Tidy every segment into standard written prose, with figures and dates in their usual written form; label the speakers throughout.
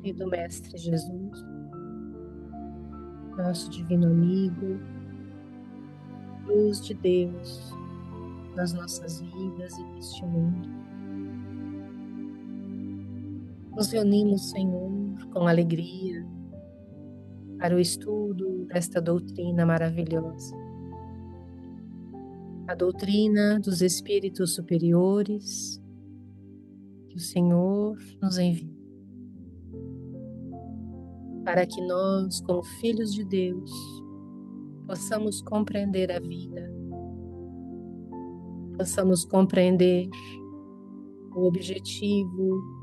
Speaker 1: e do Mestre Jesus, nosso divino amigo, luz de Deus nas nossas vidas e neste mundo. Nos reunimos, Senhor, com alegria para o estudo desta doutrina maravilhosa, a doutrina dos espíritos superiores que o Senhor nos envia, para que nós, como filhos de Deus, possamos compreender a vida, possamos compreender o objetivo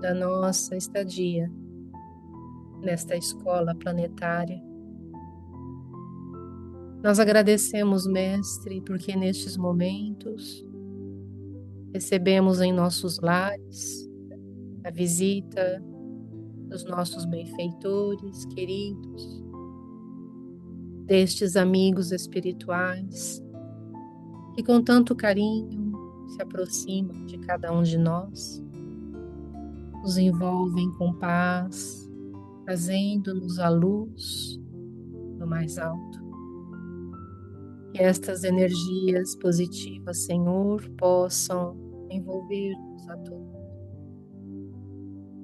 Speaker 1: da nossa estadia nesta escola planetária. Nós agradecemos, Mestre, porque nestes momentos recebemos em nossos lares a visita dos nossos benfeitores queridos, destes amigos espirituais que com tanto carinho se aproximam de cada um de nós, nos envolvem com paz, trazendo-nos a luz do mais alto. Que estas energias positivas, Senhor, possam envolver-nos a todos,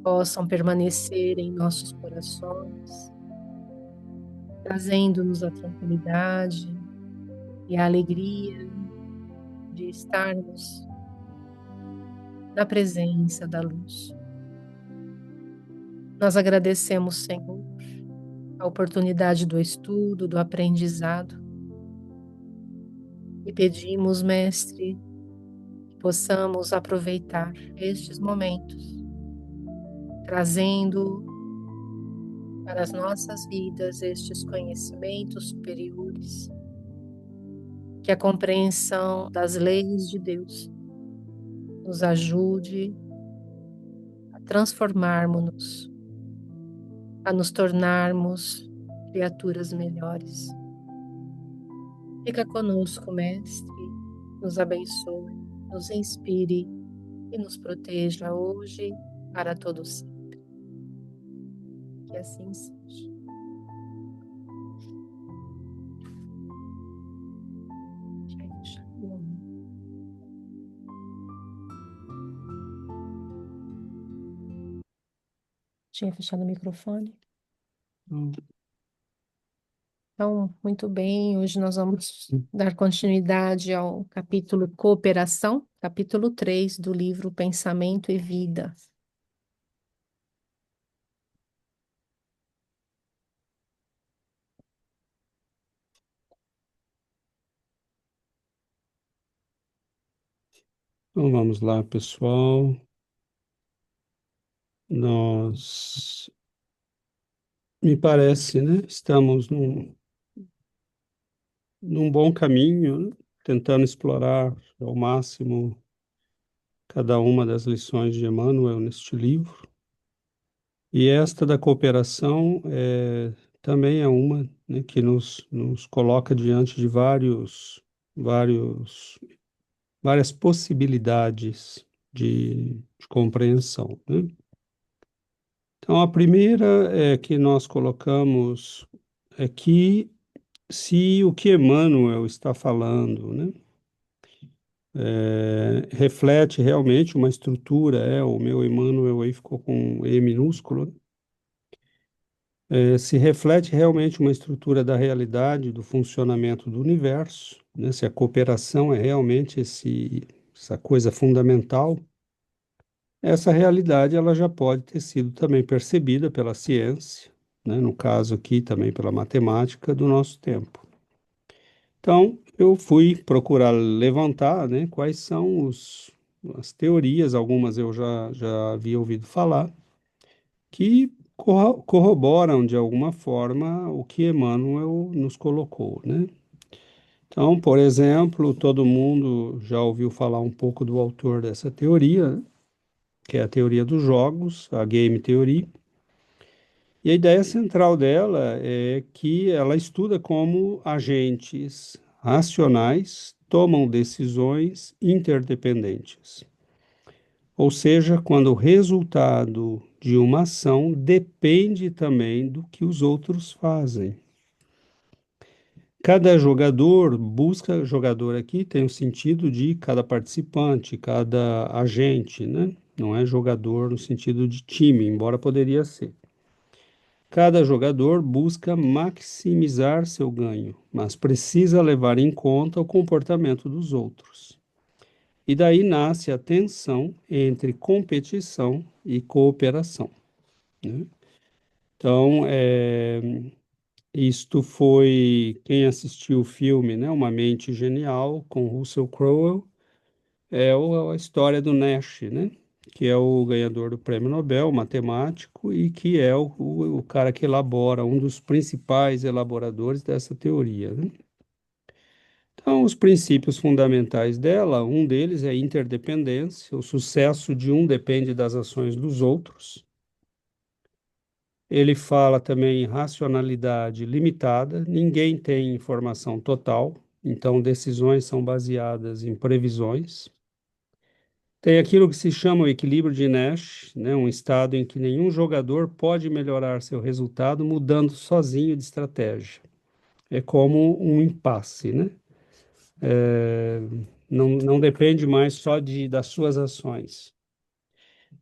Speaker 1: possam permanecer em nossos corações, trazendo-nos a tranquilidade e a alegria de estarmos na presença da luz. Nós agradecemos, Senhor, a oportunidade do estudo, do aprendizado, e pedimos, Mestre, que possamos aproveitar estes momentos, trazendo para as nossas vidas estes conhecimentos superiores, que a compreensão das leis de Deus nos ajude a transformarmos-nos, a nos tornarmos criaturas melhores. Fica conosco, Mestre, nos abençoe, nos inspire e nos proteja hoje para todo sempre. Que assim seja. Tinha fechado o microfone? Então, muito bem, hoje nós vamos dar continuidade ao capítulo Cooperação, capítulo 3 do livro Pensamento e Vida.
Speaker 2: Então vamos lá, pessoal. Me parece, né? Estamos num bom caminho, né? Tentando explorar ao máximo cada uma das lições de Emmanuel neste livro. E esta da cooperação também é uma, né, que nos coloca diante de várias possibilidades de compreensão, né? Então, a primeira é que nós colocamos é que se o que Emmanuel está falando, né, reflete realmente uma estrutura, o meu Emmanuel aí ficou com E minúsculo, né, se reflete realmente uma estrutura da realidade, do funcionamento do universo, né, se a cooperação é realmente essa coisa fundamental, essa realidade ela já pode ter sido também percebida pela ciência, né, no caso aqui também pela matemática do nosso tempo. Então, eu fui procurar levantar, né, quais são as teorias, algumas eu já havia ouvido falar, que corroboram de alguma forma o que Emmanuel nos colocou, né? Então, por exemplo, todo mundo já ouviu falar um pouco do autor dessa teoria, né, que é a teoria dos jogos, a Game Theory. E a ideia central dela é que ela estuda como agentes racionais tomam decisões interdependentes. Ou seja, quando o resultado de uma ação depende também do que os outros fazem. Cada jogador busca, jogador aqui tem o sentido de cada participante, cada agente, né? Não é jogador no sentido de time, embora poderia ser. Cada jogador busca maximizar seu ganho, mas precisa levar em conta o comportamento dos outros. E daí nasce a tensão entre competição e cooperação, né? Então, isto foi quem assistiu o filme, né? Uma Mente Genial com Russell Crowe, a história do Nash, né? Que é o ganhador do Prêmio Nobel, matemático, e que é o cara que elabora, um dos principais elaboradores dessa teoria, né? Então, os princípios fundamentais dela, um deles é interdependência, o sucesso de um depende das ações dos outros. Ele fala também em racionalidade limitada, ninguém tem informação total, então decisões são baseadas em previsões. Tem aquilo que se chama o equilíbrio de Nash, né, um estado em que nenhum jogador pode melhorar seu resultado mudando sozinho de estratégia. É como um impasse, né? É, não depende mais só das suas ações.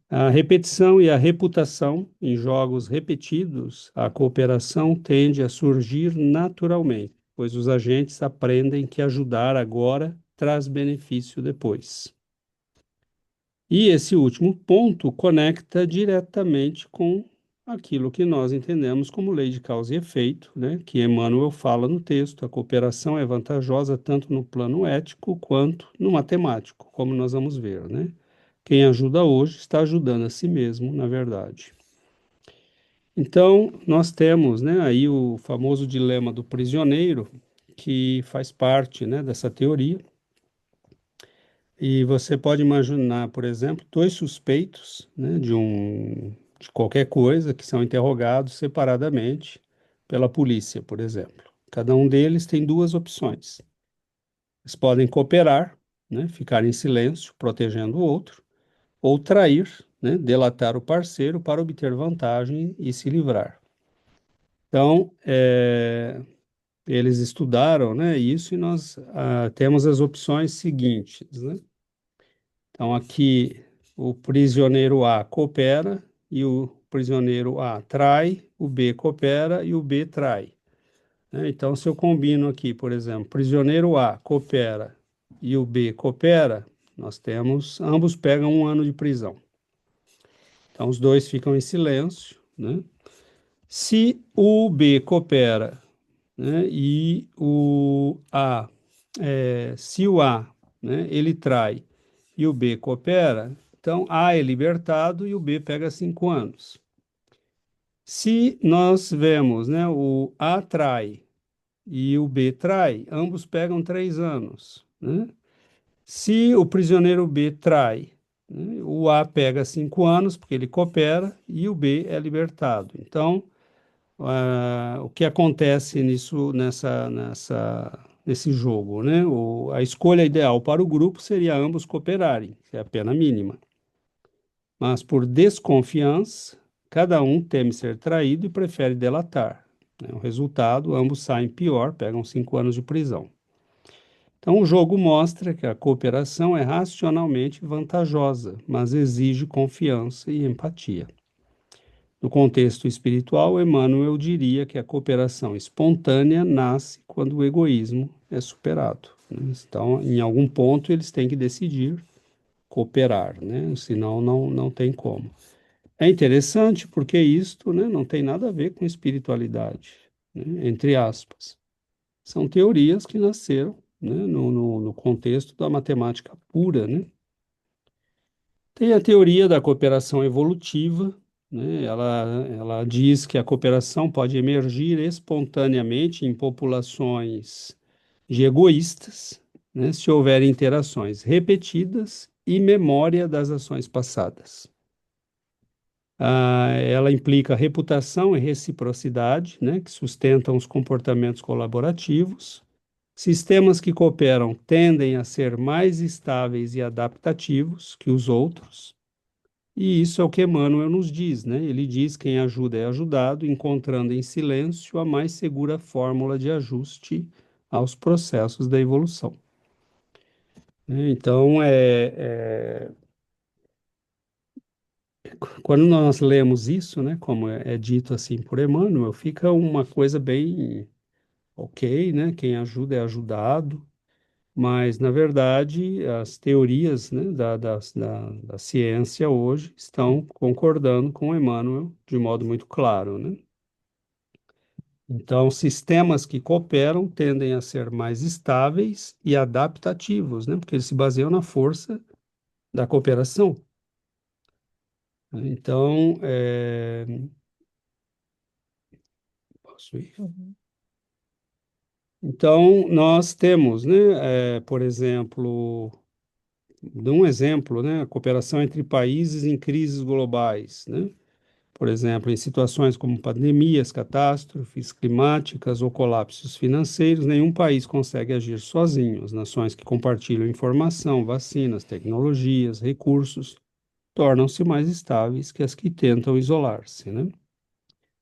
Speaker 2: A repetição e a reputação em jogos repetidos, a cooperação tende a surgir naturalmente, pois os agentes aprendem que ajudar agora traz benefício depois. E esse último ponto conecta diretamente com aquilo que nós entendemos como lei de causa e efeito, né? Que Emmanuel fala no texto. A cooperação é vantajosa tanto no plano ético quanto no matemático, como nós vamos ver, né? Quem ajuda hoje está ajudando a si mesmo, na verdade. Então, nós temos, né, aí o famoso dilema do prisioneiro, que faz parte, né, dessa teoria. E você pode imaginar, por exemplo, dois suspeitos, né, de qualquer coisa que são interrogados separadamente pela polícia, por exemplo. Cada um deles tem duas opções. Eles podem cooperar, né, ficar em silêncio, protegendo o outro, ou trair, né, delatar o parceiro para obter vantagem e se livrar. Então, eles estudaram, né, isso e nós temos as opções seguintes, né? Então, aqui o prisioneiro A coopera e o prisioneiro A trai, o B coopera e o B trai, né? Então, se eu combino aqui, por exemplo, prisioneiro A coopera e o B coopera, nós temos, ambos pegam 1 ano de prisão. Então, os dois ficam em silêncio, né? Se o B coopera, né, e se o A, né, ele trai e o B coopera, então A é libertado e o B pega 5 anos. Se nós vemos, né, o A trai e o B trai, ambos pegam 3 anos, né? Se o prisioneiro B trai, né, o A pega 5 anos, porque ele coopera, e o B é libertado. Então, o que acontece nesse jogo, né? A escolha ideal para o grupo seria ambos cooperarem, que é a pena mínima. Mas por desconfiança, cada um teme ser traído e prefere delatar, né? O resultado, ambos saem pior, pegam 5 anos de prisão. Então, o jogo mostra que a cooperação é racionalmente vantajosa, mas exige confiança e empatia. No contexto espiritual, Emmanuel diria que a cooperação espontânea nasce quando o egoísmo é superado, né? Então, em algum ponto, eles têm que decidir cooperar, né? Senão, não tem como. É interessante porque isto, né, não tem nada a ver com espiritualidade, né? Entre aspas. São teorias que nasceram, né, no contexto da matemática pura, né? Tem a teoria da cooperação evolutiva, né? Ela diz que a cooperação pode emergir espontaneamente em populações de egoístas, né? Se houver interações repetidas e memória das ações passadas. Ela implica reputação e reciprocidade, né? Que sustentam os comportamentos colaborativos. Sistemas que cooperam tendem a ser mais estáveis e adaptativos que os outros. E isso é o que Emmanuel nos diz, né? Ele diz: quem ajuda é ajudado, encontrando em silêncio a mais segura fórmula de ajuste aos processos da evolução. Então, quando nós lemos isso, né, como é dito assim por Emmanuel, fica uma coisa bem ok, né? Quem ajuda é ajudado, mas, na verdade, as teorias, né, da ciência hoje estão concordando com Emmanuel de modo muito claro, né? Então, sistemas que cooperam tendem a ser mais estáveis e adaptativos, né? Porque eles se baseiam na força da cooperação. Então, posso ir?
Speaker 1: Uhum,
Speaker 2: Então, nós temos, né, por exemplo, dou um exemplo, né, a cooperação entre países em crises globais, né? Por exemplo, em situações como pandemias, catástrofes climáticas ou colapsos financeiros, nenhum país consegue agir sozinho. As nações que compartilham informação, vacinas, tecnologias, recursos, tornam-se mais estáveis que as que tentam isolar-se, né?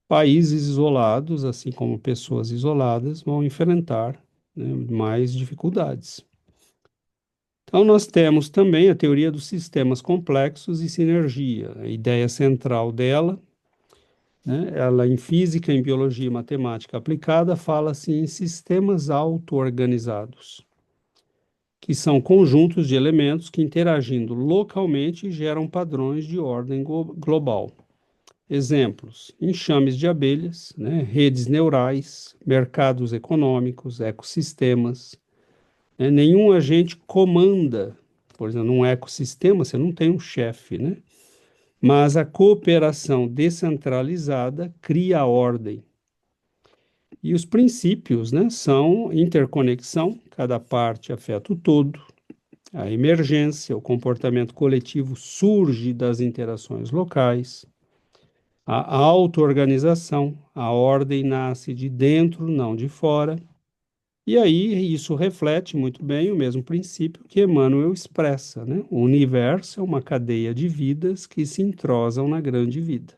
Speaker 2: Países isolados, assim como pessoas isoladas, vão enfrentar, né, mais dificuldades. Então, nós temos também a teoria dos sistemas complexos e sinergia. A ideia central dela, né, ela em física, em biologia e matemática aplicada, fala-se em sistemas auto-organizados, que são conjuntos de elementos que, interagindo localmente, geram padrões de ordem global. Exemplos: enxames de abelhas, né, redes neurais, mercados econômicos, ecossistemas. Né? Nenhum agente comanda, por exemplo, num ecossistema você não tem um chefe, né? Mas a cooperação descentralizada cria a ordem. E os princípios, né, são interconexão, cada parte afeta o todo, a emergência, o comportamento coletivo surge das interações locais, a auto-organização, a ordem nasce de dentro, não de fora. E aí isso reflete muito bem o mesmo princípio que Emmanuel expressa, né? O universo é uma cadeia de vidas que se entrosam na grande vida.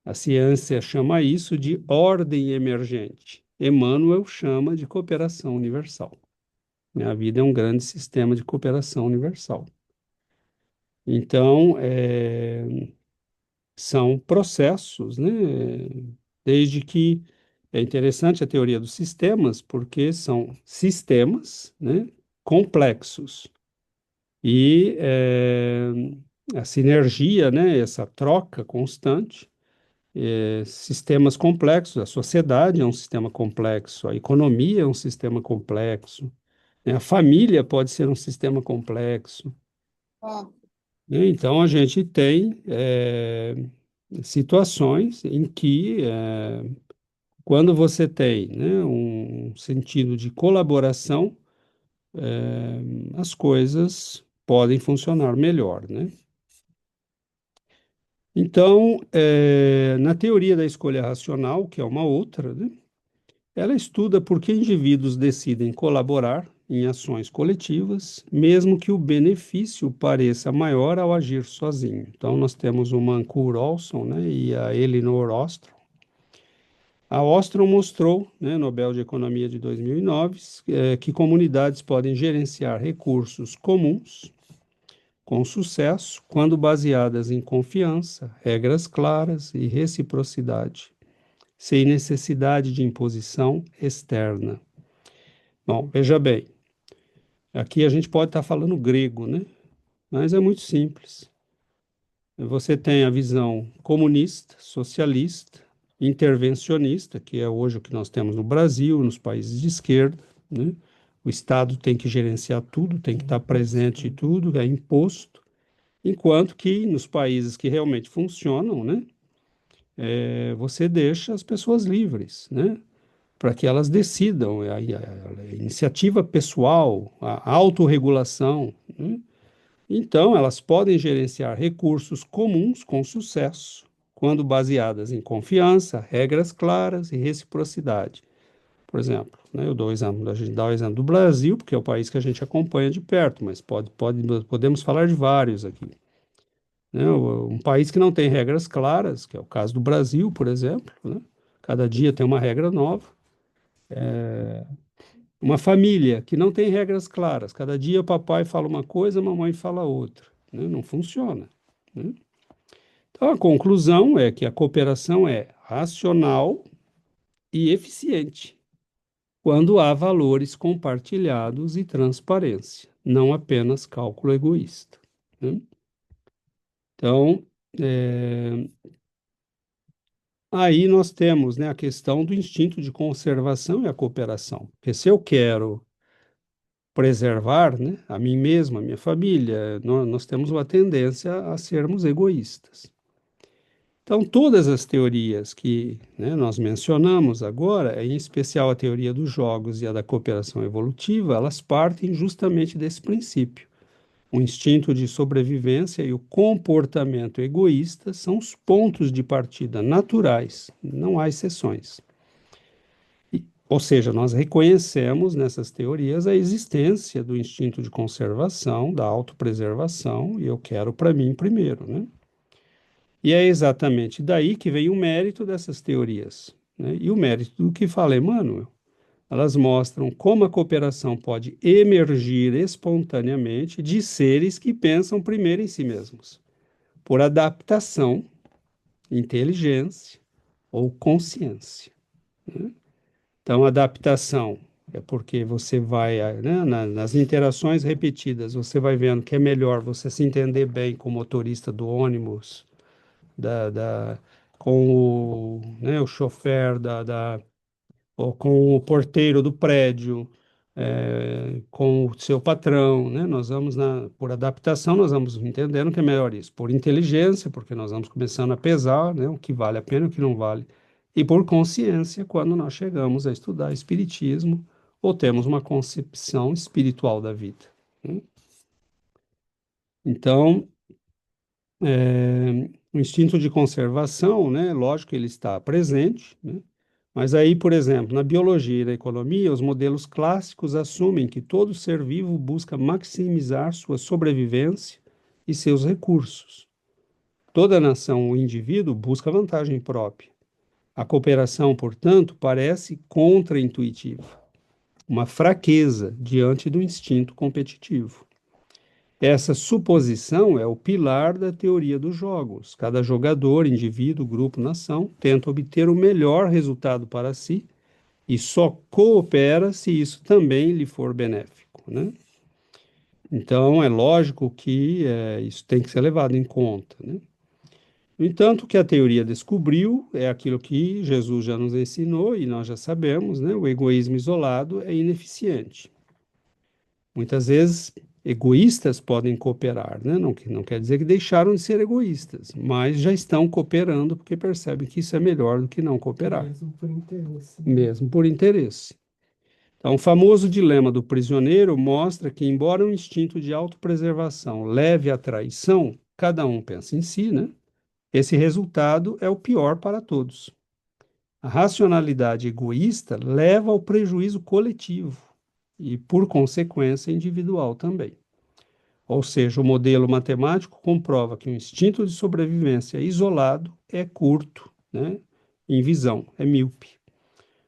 Speaker 2: A ciência chama isso de ordem emergente. Emmanuel chama de cooperação universal. A vida é um grande sistema de cooperação universal. Então, são processos, né? Desde que é interessante a teoria dos sistemas, porque são sistemas, né, complexos. E a sinergia, né, essa troca constante, sistemas complexos, a sociedade é um sistema complexo, a economia é um sistema complexo, né, a família pode ser um sistema complexo. Né? Então, a gente tem situações em que, quando você tem, né, um sentido de colaboração, as coisas podem funcionar melhor, né? Então, na teoria da escolha racional, que é uma outra, né, ela estuda por que indivíduos decidem colaborar em ações coletivas, mesmo que o benefício pareça maior ao agir sozinho. Então, nós temos o Mancur Olson, né, e a Elinor Ostrom. A Ostrom mostrou, né, Nobel de Economia de 2009, que comunidades podem gerenciar recursos comuns com sucesso quando baseadas em confiança, regras claras e reciprocidade, sem necessidade de imposição externa. Bom, veja bem, aqui a gente pode estar falando grego, né? Mas é muito simples. Você tem a visão comunista, socialista, intervencionista, que é hoje o que nós temos no Brasil, nos países de esquerda, né? O Estado tem que gerenciar tudo, tem que estar presente em tudo, é imposto, enquanto que nos países que realmente funcionam, né, você deixa as pessoas livres, né, para que elas decidam, a iniciativa pessoal, a autorregulação, né? Então, elas podem gerenciar recursos comuns com sucesso, quando baseadas em confiança, regras claras e reciprocidade. Por exemplo, né, eu dou o exemplo, a gente dá o exemplo do Brasil, porque é o país que a gente acompanha de perto, mas podemos falar de vários aqui. né? Um país que não tem regras claras, que é o caso do Brasil, por exemplo, né? Cada dia tem uma regra nova. Uma família que não tem regras claras, cada dia o papai fala uma coisa, a mamãe fala outra, né? Não funciona, né? Então, a conclusão é que a cooperação é racional e eficiente quando há valores compartilhados e transparência, não apenas cálculo egoísta, né? Então, é, aí nós temos, né, a questão do instinto de conservação e a cooperação. Porque se eu quero preservar, né, a mim mesmo, a minha família, nós temos uma tendência a sermos egoístas. Então, todas as teorias que, né, nós mencionamos agora, em especial a teoria dos jogos e a da cooperação evolutiva, elas partem justamente desse princípio. O instinto de sobrevivência e o comportamento egoísta são os pontos de partida naturais, não há exceções. Ou seja, nós reconhecemos nessas teorias a existência do instinto de conservação, da autopreservação, e eu quero para mim primeiro, né? E é exatamente daí que vem o mérito dessas teorias, né? E o mérito do que fala Emmanuel. Elas mostram como a cooperação pode emergir espontaneamente de seres que pensam primeiro em si mesmos, por adaptação, inteligência ou consciência, né? Então, adaptação é porque você vai, né, nas interações repetidas, você vai vendo que é melhor você se entender bem com o motorista do ônibus, da, da, com o, né, o chofer ou com o porteiro do prédio, com o seu patrão, né? Nós vamos por adaptação, nós vamos entendendo que é melhor isso. Por inteligência, porque nós vamos começando a pesar, né, o que vale a pena e o que não vale. E por consciência, quando nós chegamos a estudar espiritismo ou temos uma concepção espiritual da vida, né? Então, o instinto de conservação, né, lógico que ele está presente, né? Mas aí, por exemplo, na biologia e na economia, os modelos clássicos assumem que todo ser vivo busca maximizar sua sobrevivência e seus recursos. Toda nação ou indivíduo busca vantagem própria. A cooperação, portanto, parece contraintuitiva, uma fraqueza diante do instinto competitivo. Essa suposição é o pilar da teoria dos jogos. Cada jogador, indivíduo, grupo, nação, tenta obter o melhor resultado para si e só coopera se isso também lhe for benéfico, né? Então, é lógico que isso tem que ser levado em conta, né? No entanto, o que a teoria descobriu é aquilo que Jesus já nos ensinou e nós já sabemos, né? O egoísmo isolado é ineficiente. Muitas vezes, egoístas podem cooperar, né? Não quer dizer que deixaram de ser egoístas, mas já estão cooperando porque percebem que isso é melhor do que não cooperar. Mesmo por interesse. Mesmo por interesse. Então, o famoso dilema do prisioneiro mostra que, embora o instinto de autopreservação leve à traição, cada um pensa em si, né? Esse resultado é o pior para todos. A racionalidade egoísta leva ao prejuízo coletivo e, por consequência, individual também. Ou seja, o modelo matemático comprova que o instinto de sobrevivência isolado é curto, né? Em visão, é míope.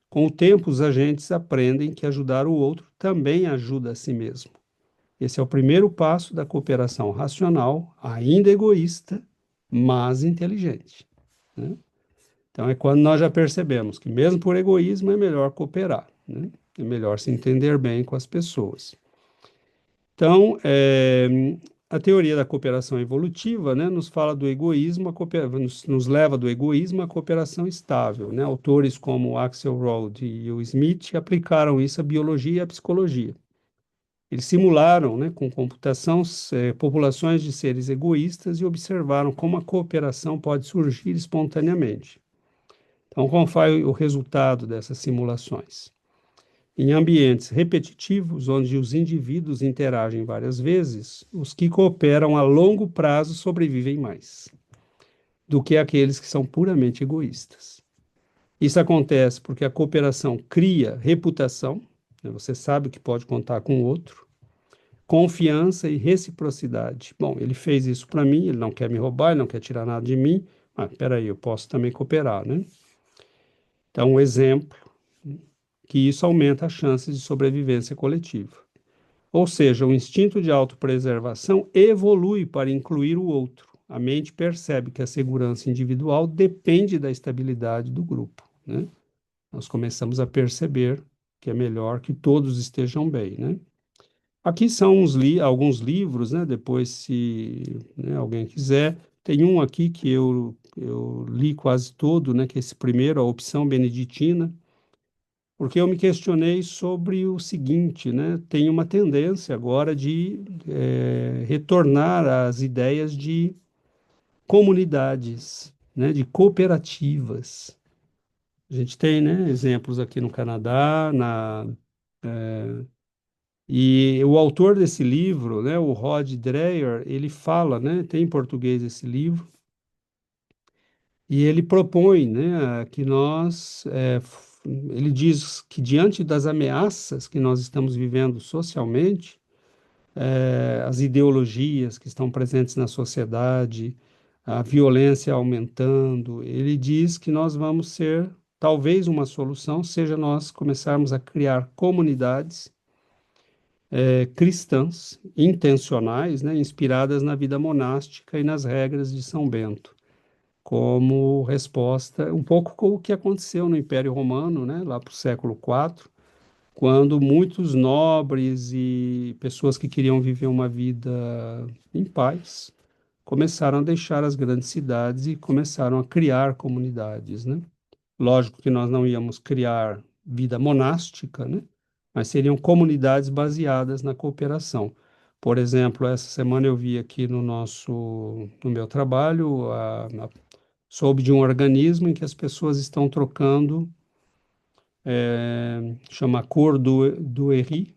Speaker 2: Com o tempo, os agentes aprendem que ajudar o outro também ajuda a si mesmo. Esse é o primeiro passo da cooperação racional, ainda egoísta, mas inteligente, né? Então, é quando nós já percebemos que, mesmo por egoísmo, é melhor cooperar, né? É melhor se entender bem com as pessoas. Então, a teoria da cooperação evolutiva, né, nos fala do egoísmo, nos leva do egoísmo à cooperação estável, né? Autores como Axelrod e o Smith aplicaram isso à biologia e à psicologia. Eles simularam, né, com computação, populações de seres egoístas e observaram como a cooperação pode surgir espontaneamente. Então, qual foi o resultado dessas simulações? Em ambientes repetitivos, onde os indivíduos interagem várias vezes, os que cooperam a longo prazo sobrevivem mais do que aqueles que são puramente egoístas. Isso acontece porque a cooperação cria reputação, né? Você sabe que pode contar com o outro. confiança e reciprocidade. Bom, ele fez isso para mim, ele não quer me roubar, ele não quer tirar nada de mim, mas peraí, eu posso também cooperar, né? Então, um exemplo que isso aumenta as chances de sobrevivência coletiva. Ou seja, o instinto de autopreservação evolui para incluir o outro. A mente percebe que a segurança individual depende da estabilidade do grupo, né? Nós começamos a perceber que é melhor que todos estejam bem, né? Aqui são alguns livros, né? Depois, se né, alguém quiser, tem um aqui que eu li quase todo, né? Que é esse primeiro, a opção beneditina, porque eu me questionei sobre o seguinte, né? Tem uma tendência agora de retornar às ideias de comunidades, né? De cooperativas. A gente tem, né? Exemplos aqui no Canadá, e o autor desse livro, né? O Rod Dreher, ele fala, né? Tem em português esse livro. E ele propõe, né, que ele diz que diante das ameaças que nós estamos vivendo socialmente, as ideologias que estão presentes na sociedade, a violência aumentando, ele diz que nós vamos ser, talvez uma solução seja nós começarmos a criar comunidades cristãs, intencionais, né, inspiradas na vida monástica e nas regras de São Bento, como resposta, um pouco com o que aconteceu no Império Romano, né, lá para o século IV, quando muitos nobres e pessoas que queriam viver uma vida em paz começaram a deixar as grandes cidades e começaram a criar comunidades, né? Lógico que nós não íamos criar vida monástica, né? Mas seriam comunidades baseadas na cooperação. Por exemplo, essa semana eu vi aqui no meu trabalho, soube de um organismo em que as pessoas estão trocando, chama Cor do Herri,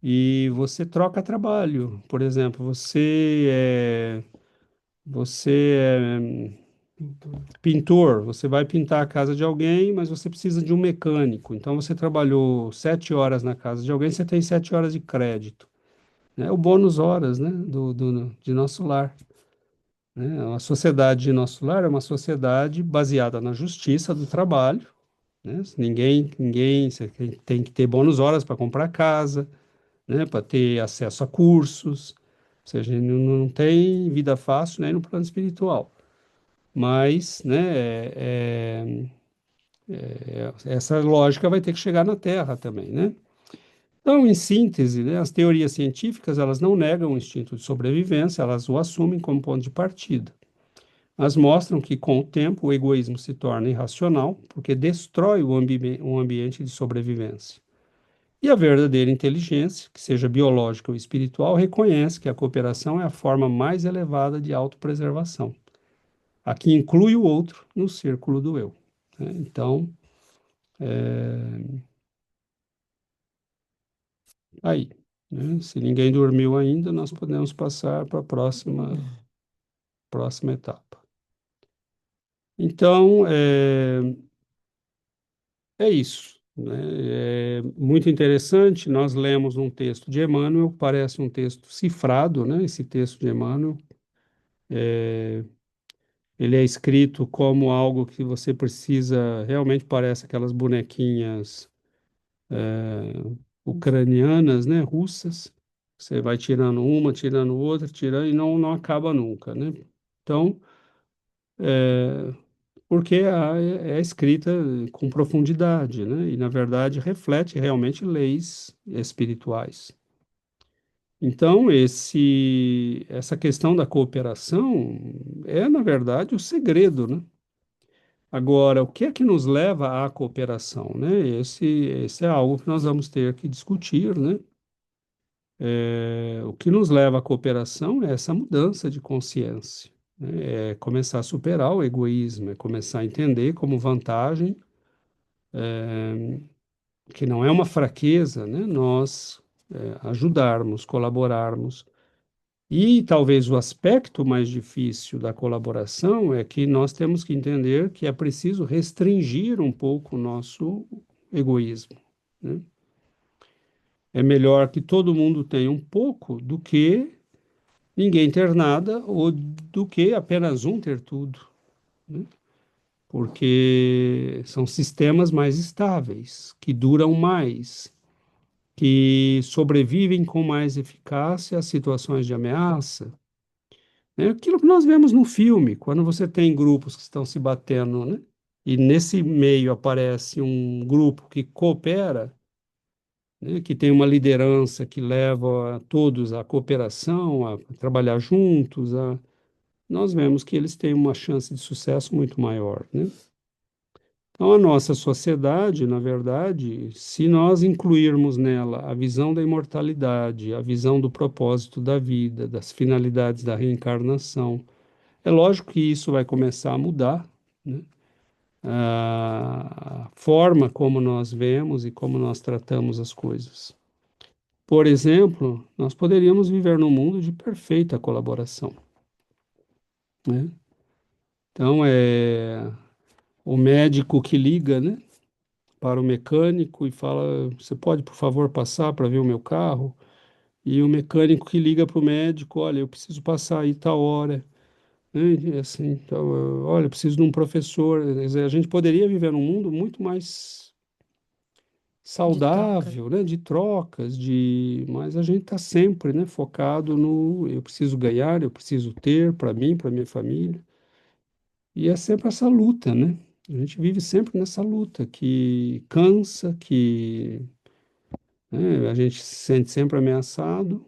Speaker 2: e você troca trabalho. Por exemplo, você é pintor, você vai pintar a casa de alguém, mas você precisa de um mecânico. Então você trabalhou 7 horas na casa de alguém, você tem 7 horas de crédito, né? O bônus horas, né? De nosso lar. Né? A sociedade de nosso lar é uma sociedade baseada na justiça do trabalho, né? Você tem que ter bônus horas para comprar casa, né? Para ter acesso a cursos. Ou seja, não tem vida fácil nem no plano espiritual. Mas, né, essa lógica vai ter que chegar na Terra também, né? Então, em síntese, né, as teorias científicas, elas não negam o instinto de sobrevivência, elas o assumem como ponto de partida. Mas mostram que, com o tempo, o egoísmo se torna irracional, porque destrói o ambiente de sobrevivência. E a verdadeira inteligência, que seja biológica ou espiritual, reconhece que a cooperação é a forma mais elevada de autopreservação. A que inclui o outro no círculo do eu, né? Então, aí, né? Se ninguém dormiu ainda, nós podemos passar para a próxima etapa. Então, é isso, né? É muito interessante. Nós lemos um texto de Emmanuel, parece um texto cifrado, né? Esse texto de Emmanuel, ele é escrito como algo que você precisa, realmente parece aquelas bonequinhas ucranianas, né? Russas. Você vai tirando uma, tirando outra, tirando e não acaba nunca, né? Então, porque é escrita com profundidade, né? E, na verdade, reflete realmente leis espirituais. Então, essa questão da cooperação é, na verdade, o segredo, né? Agora, o que é que nos leva à cooperação, né? Esse é algo que nós vamos ter que discutir, né? O que nos leva à cooperação é essa mudança de consciência, né? É começar a superar o egoísmo, é começar a entender como vantagem, que não é uma fraqueza, né? Nós ajudarmos, colaborarmos. E talvez o aspecto mais difícil da colaboração é que nós temos que entender que é preciso restringir um pouco o nosso egoísmo, né? É melhor que todo mundo tenha um pouco do que ninguém ter nada ou do que apenas um ter tudo, né? Porque são sistemas mais estáveis, que duram mais, que sobrevivem com mais eficácia às situações de ameaça. É aquilo que nós vemos no filme, quando você tem grupos que estão se batendo, né? E nesse meio aparece um grupo que coopera, né? Que tem uma liderança que leva a todos à cooperação, a trabalhar juntos, nós vemos que eles têm uma chance de sucesso muito maior, né? Então, a nossa sociedade, na verdade, se nós incluirmos nela a visão da imortalidade, a visão do propósito da vida, das finalidades da reencarnação, é lógico que isso vai começar a mudar, né? A forma como nós vemos e como nós tratamos as coisas. Por exemplo, nós poderíamos viver num mundo de perfeita colaboração, né? Então, o médico que liga, né, para o mecânico e fala: Você pode, por favor, passar para ver o meu carro? E o mecânico que liga para o médico: Olha, eu preciso passar aí tal hora, né? E assim, então, olha, eu preciso de um professor. Quer dizer, a gente poderia viver num mundo muito mais
Speaker 1: De troca.
Speaker 2: saudável, né? De trocas, mas a gente está sempre, né, focado no eu preciso ganhar, eu preciso ter para mim, para minha família. E é sempre essa luta, né? A gente vive sempre nessa luta que cansa, né, a gente se sente sempre ameaçado,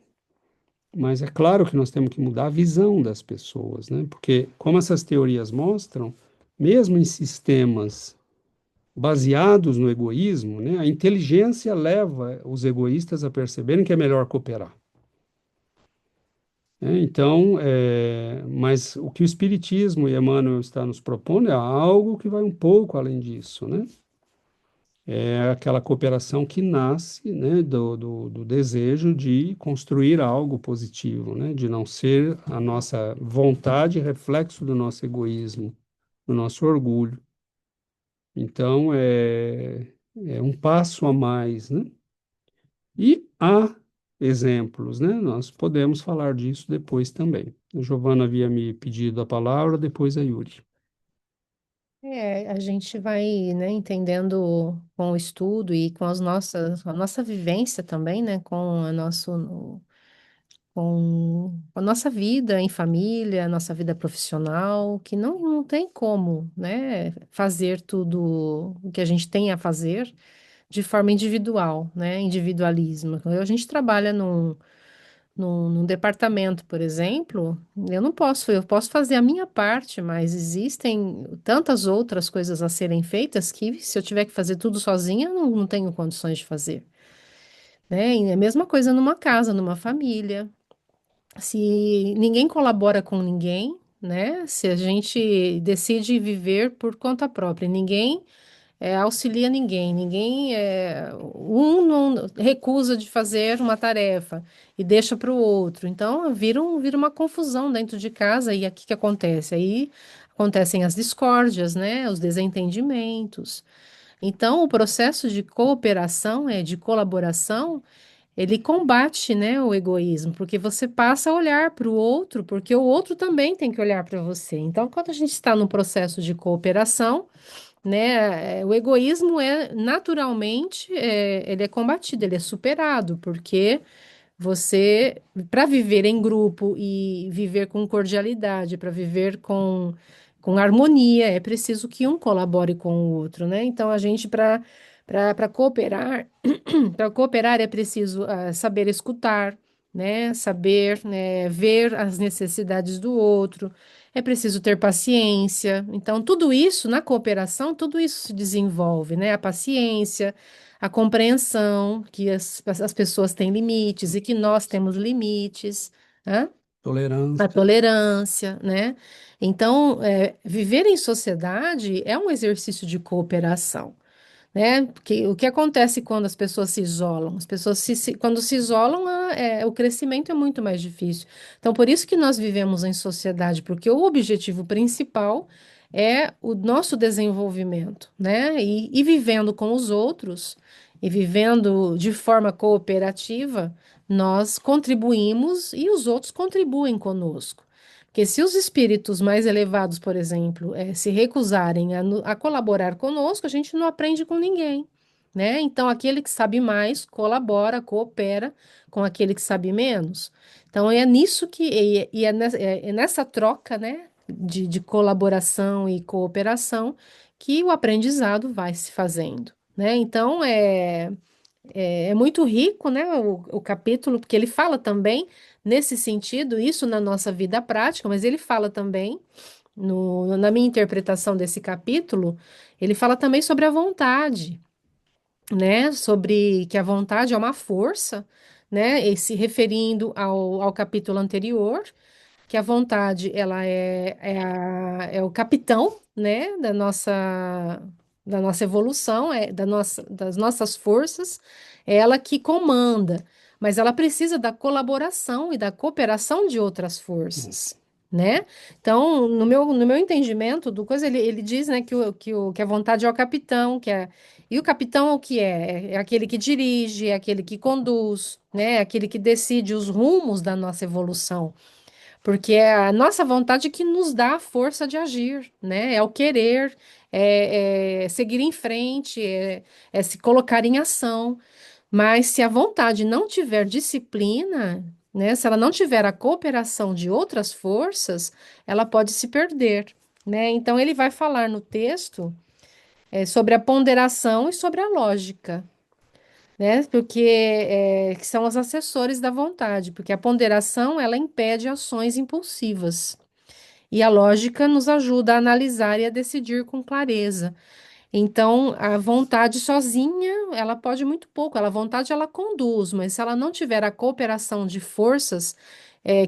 Speaker 2: mas é claro que nós temos que mudar a visão das pessoas, né? Porque, como essas teorias mostram, mesmo em sistemas baseados no egoísmo, né, a inteligência leva os egoístas a perceberem que é melhor cooperar, né? Então, mas o que o Espiritismo e Emmanuel está nos propondo é algo que vai um pouco além disso, né? É aquela cooperação que nasce, né, do desejo de construir algo positivo, né, de não ser a nossa vontade reflexo do nosso egoísmo, do nosso orgulho. Então, é um passo a mais, né? E há exemplos, né? Nós podemos falar disso depois também. A Giovana havia me pedido a palavra, depois a Yuri.
Speaker 1: A gente vai, né, entendendo com o estudo e com a nossa vivência também, né, com a nossa vida em família, a nossa vida profissional, que não tem como, né, fazer tudo o que a gente tem a fazer de forma individual, né, individualismo. A gente trabalha num departamento, por exemplo, eu posso fazer a minha parte, mas existem tantas outras coisas a serem feitas que se eu tiver que fazer tudo sozinha, eu não tenho condições de fazer, né? E é a mesma coisa numa casa, numa família. Se ninguém colabora com ninguém, né? Se a gente decide viver por conta própria, ninguém auxilia ninguém, um não recusa de fazer uma tarefa e deixa para o outro. Então, vira uma confusão dentro de casa e aqui que acontece? Aí acontecem as discórdias, né? Os desentendimentos. Então, o processo de cooperação, de colaboração, ele combate, né, o egoísmo, porque você passa a olhar para o outro, porque o outro também tem que olhar para você. Então, quando a gente está num processo de cooperação, né? O egoísmo naturalmente, ele é combatido, ele é superado, porque você, para viver em grupo e viver com cordialidade, para viver com harmonia, é preciso que um colabore com o outro, né? Então, a gente, para cooperar, para cooperar é preciso saber escutar, né? Saber, né, ver as necessidades do outro. É preciso ter paciência. Então, tudo isso na cooperação, tudo isso se desenvolve, né? A paciência, a compreensão que as pessoas têm limites e que nós temos limites, né? A
Speaker 2: Tolerância.
Speaker 1: tolerância, né? Então, viver em sociedade é um exercício de cooperação, né? Porque o que acontece quando as pessoas se isolam? As pessoas quando se isolam, o crescimento é muito mais difícil. Então, por isso que nós vivemos em sociedade, porque o objetivo principal é o nosso desenvolvimento, né? E vivendo com os outros e vivendo de forma cooperativa, nós contribuímos e os outros contribuem conosco. Porque se os espíritos mais elevados, por exemplo, se recusarem a colaborar conosco, a gente não aprende com ninguém, né? Então, aquele que sabe mais colabora, coopera com aquele que sabe menos. Então, é nisso é nessa troca, né, de colaboração e cooperação que o aprendizado vai se fazendo, né? Então, é muito rico, né, o capítulo, porque ele fala também nesse sentido, isso na nossa vida prática, mas ele fala também, na minha interpretação desse capítulo, ele fala também sobre a vontade, né, sobre que a vontade é uma força, né, e se referindo ao capítulo anterior, que a vontade ela é o capitão, né, da nossa evolução, das nossas forças, é ela que comanda, mas ela precisa da colaboração e da cooperação de outras forças, né? Então, no meu entendimento do coisa, ele diz, né, que a vontade é o capitão, e o capitão é o que é? É aquele que dirige, é aquele que conduz, né? É aquele que decide os rumos da nossa evolução. Porque é a nossa vontade que nos dá a força de agir, né? É o querer, é seguir em frente, é se colocar em ação. Mas se a vontade não tiver disciplina, né? Se ela não tiver a cooperação de outras forças, ela pode se perder, né? Então ele vai falar no texto, sobre a ponderação e sobre a lógica, né? Porque que são os assessores da vontade, porque a ponderação ela impede ações impulsivas. E a lógica nos ajuda a analisar e a decidir com clareza. Então, a vontade sozinha, ela pode muito pouco. A vontade, ela conduz, mas se ela não tiver a cooperação de forças,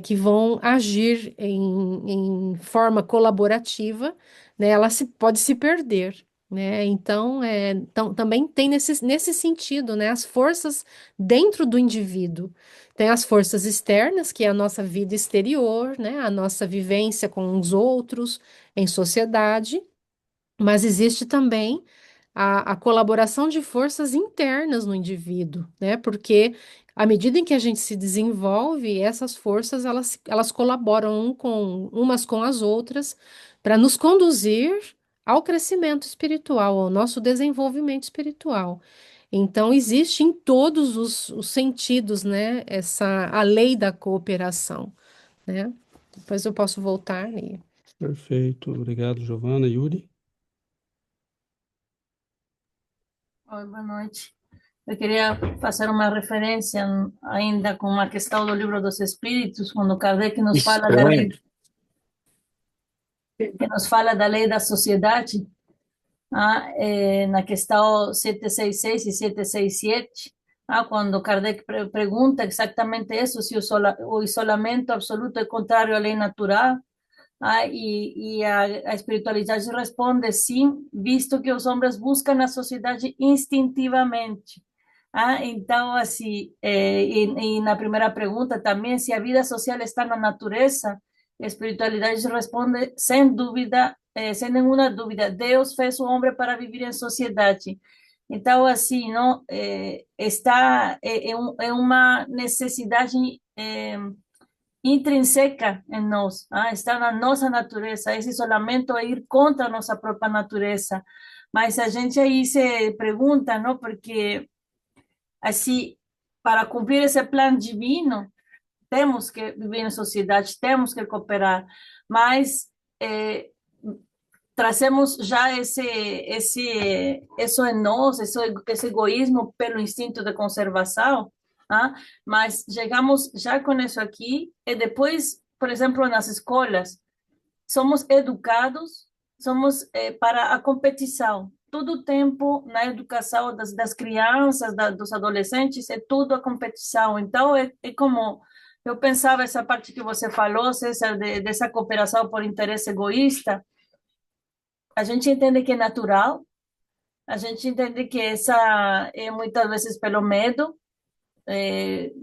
Speaker 1: que vão agir em forma colaborativa, né, ela pode se perder. Né? Então, também tem nesse sentido, né, as forças dentro do indivíduo. Tem as forças externas, que é a nossa vida exterior, né, a nossa vivência com os outros, em sociedade, mas existe também a colaboração de forças internas no indivíduo, né? Porque à medida em que a gente se desenvolve, essas forças elas colaboram umas com as outras para nos conduzir ao crescimento espiritual, ao nosso desenvolvimento espiritual. Então, existe em todos os sentidos, né, a lei da cooperação, né? Depois eu posso voltar e
Speaker 2: Perfeito. Obrigado, Giovana. Yuri?
Speaker 3: Oi, boa noite. Eu queria fazer uma referência ainda com uma questão do Livro dos Espíritos, quando Kardec nos fala da lei da sociedade, na questão 766 e 767, quando Kardec pergunta exatamente isso, se o isolamento absoluto é contrário à lei natural. E a espiritualidade responde sim, visto que os homens buscam a sociedade instintivamente. Então, assim, e na primeira pergunta também, se a vida social está na natureza, a espiritualidade responde sem dúvida, sem nenhuma dúvida, Deus fez o homem para viver em sociedade. Então, assim, não, é uma necessidade intrínseca em nós, está na nossa natureza. Esse isolamento é ir contra a nossa própria natureza. Mas a gente aí se pergunta, não? Porque, assim, para cumprir esse plano divino, temos que viver em sociedade, temos que cooperar, mas trazemos já isso em nós, esse egoísmo pelo instinto de conservação, mas chegamos já com isso aqui, e depois, por exemplo, nas escolas, somos educados, somos para a competição. Todo o tempo na educação das crianças, dos adolescentes, é tudo a competição. Então, é como eu pensava essa parte que você falou, César, dessa cooperação por interesse egoísta. A gente entende que é natural, a gente entende que essa é muitas vezes pelo medo,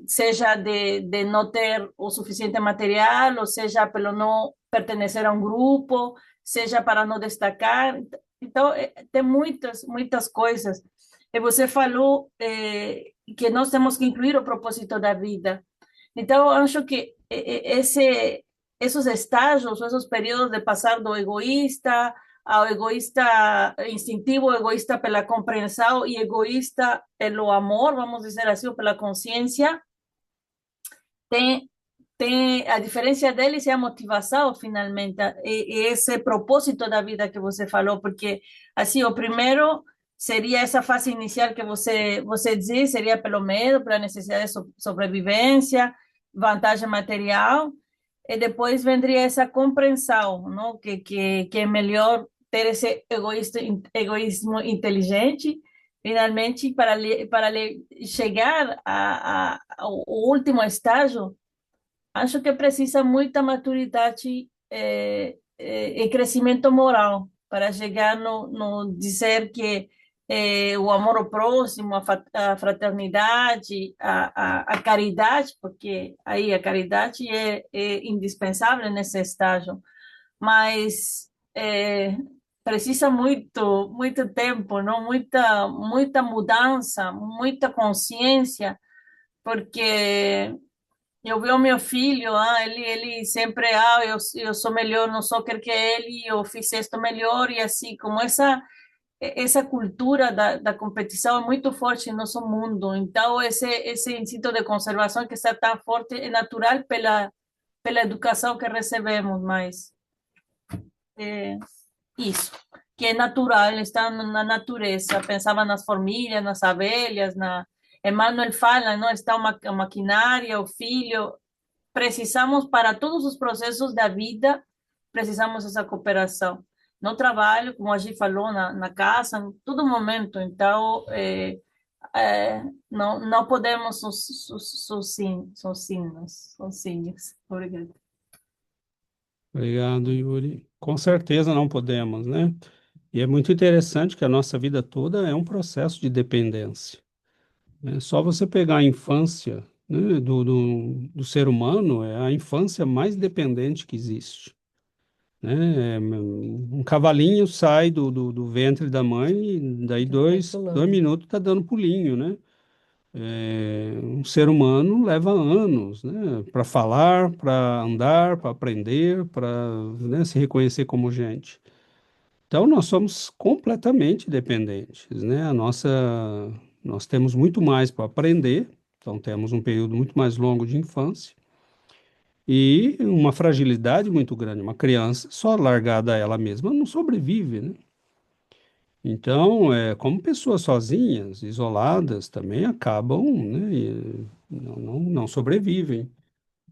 Speaker 3: seja de não ter o suficiente material, ou seja pelo não pertencer a um grupo, seja para não destacar. Então, tem muitas coisas. E você falou que nós temos que incluir o propósito da vida. Então, eu acho que esses estágios, esses períodos de passar do egoísta ao egoísta instintivo, egoísta pela compreensão e egoísta pelo amor, vamos dizer assim, pela consciência, tem, tem a diferença deles é a motivação, finalmente, e esse propósito da vida que você falou, porque, assim, o primeiro seria essa fase inicial que você diz, seria pelo medo, pela necessidade de sobrevivência, vantagem material, e depois vendria essa compreensão, não? Que é melhor ter esse egoísmo inteligente, finalmente, para chegar ao último estágio. Acho que precisa muita maturidade e crescimento moral para chegar no dizer que o amor ao próximo, a fraternidade, a caridade, porque aí a caridade é indispensável nesse estágio, mas precisa muito tempo, não? Muita mudança, muita consciência, porque eu vejo meu filho, ele sempre, eu sou melhor, não sou que ele, eu fiz isto melhor, e assim, como essa cultura da competição é muito forte no nosso mundo. Então, esse instinto de conservação que está tão forte é natural pela educação que recebemos, mas é isso, que é natural, está na natureza. Pensava nas formigas, nas abelhas, Emmanuel fala, não está a maquinária, o filho. Precisamos, para todos os processos da vida, precisamos dessa cooperação. No trabalho, como a gente falou, na casa, em todo momento. Então, não podemos sozinhos. Obrigada.
Speaker 2: Obrigado, Yuri. Com certeza não podemos, né? E é muito interessante que a nossa vida toda é um processo de dependência. É só você pegar a infância, né, do ser humano, é a infância mais dependente que existe, né? Um cavalinho sai do ventre da mãe, e daí
Speaker 1: Vai
Speaker 2: dois
Speaker 1: pulando.
Speaker 2: minutos está dando pulinho, né? Um ser humano leva anos, né, para falar, para andar, para aprender, para, né, se reconhecer como gente. Então, nós somos completamente dependentes, né? Nós temos muito mais para aprender, então temos um período muito mais longo de infância e uma fragilidade muito grande. Uma criança só largada a ela mesma não sobrevive, né? Então, como pessoas sozinhas, isoladas, também acabam, né, e não sobrevivem.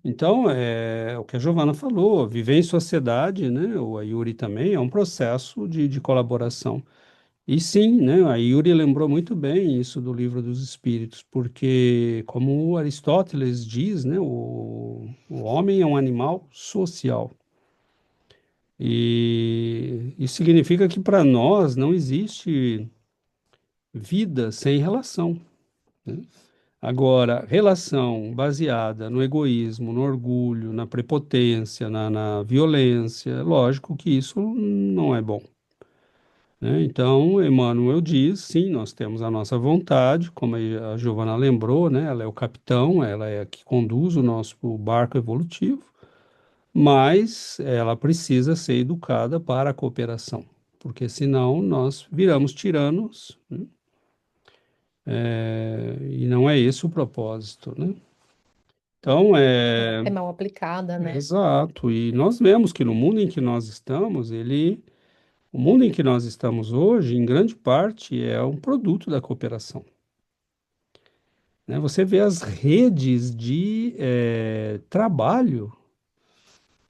Speaker 2: Então, é o que a Giovana falou, viver em sociedade, né, ou a Yuri também, é um processo de colaboração. E sim, né, a Yuri lembrou muito bem isso do Livro dos Espíritos, porque, como Aristóteles diz, né, o homem é um animal social. E isso significa que para nós não existe vida sem relação, né? Agora, relação baseada no egoísmo, no orgulho, na prepotência, na violência, lógico que isso não é bom, né? Então, Emmanuel diz, sim, nós temos a nossa vontade, como a Giovana lembrou, né? Ela é o capitão, ela é a que conduz o nosso barco evolutivo, mas ela precisa ser educada para a cooperação, porque senão nós viramos tiranos, né? E não é esse o propósito, né? Então,
Speaker 1: É mal aplicada, né?
Speaker 2: exato. E nós vemos que no mundo em que nós estamos, o mundo em que nós estamos hoje, em grande parte, é um produto da cooperação, né? Você vê as redes de trabalho,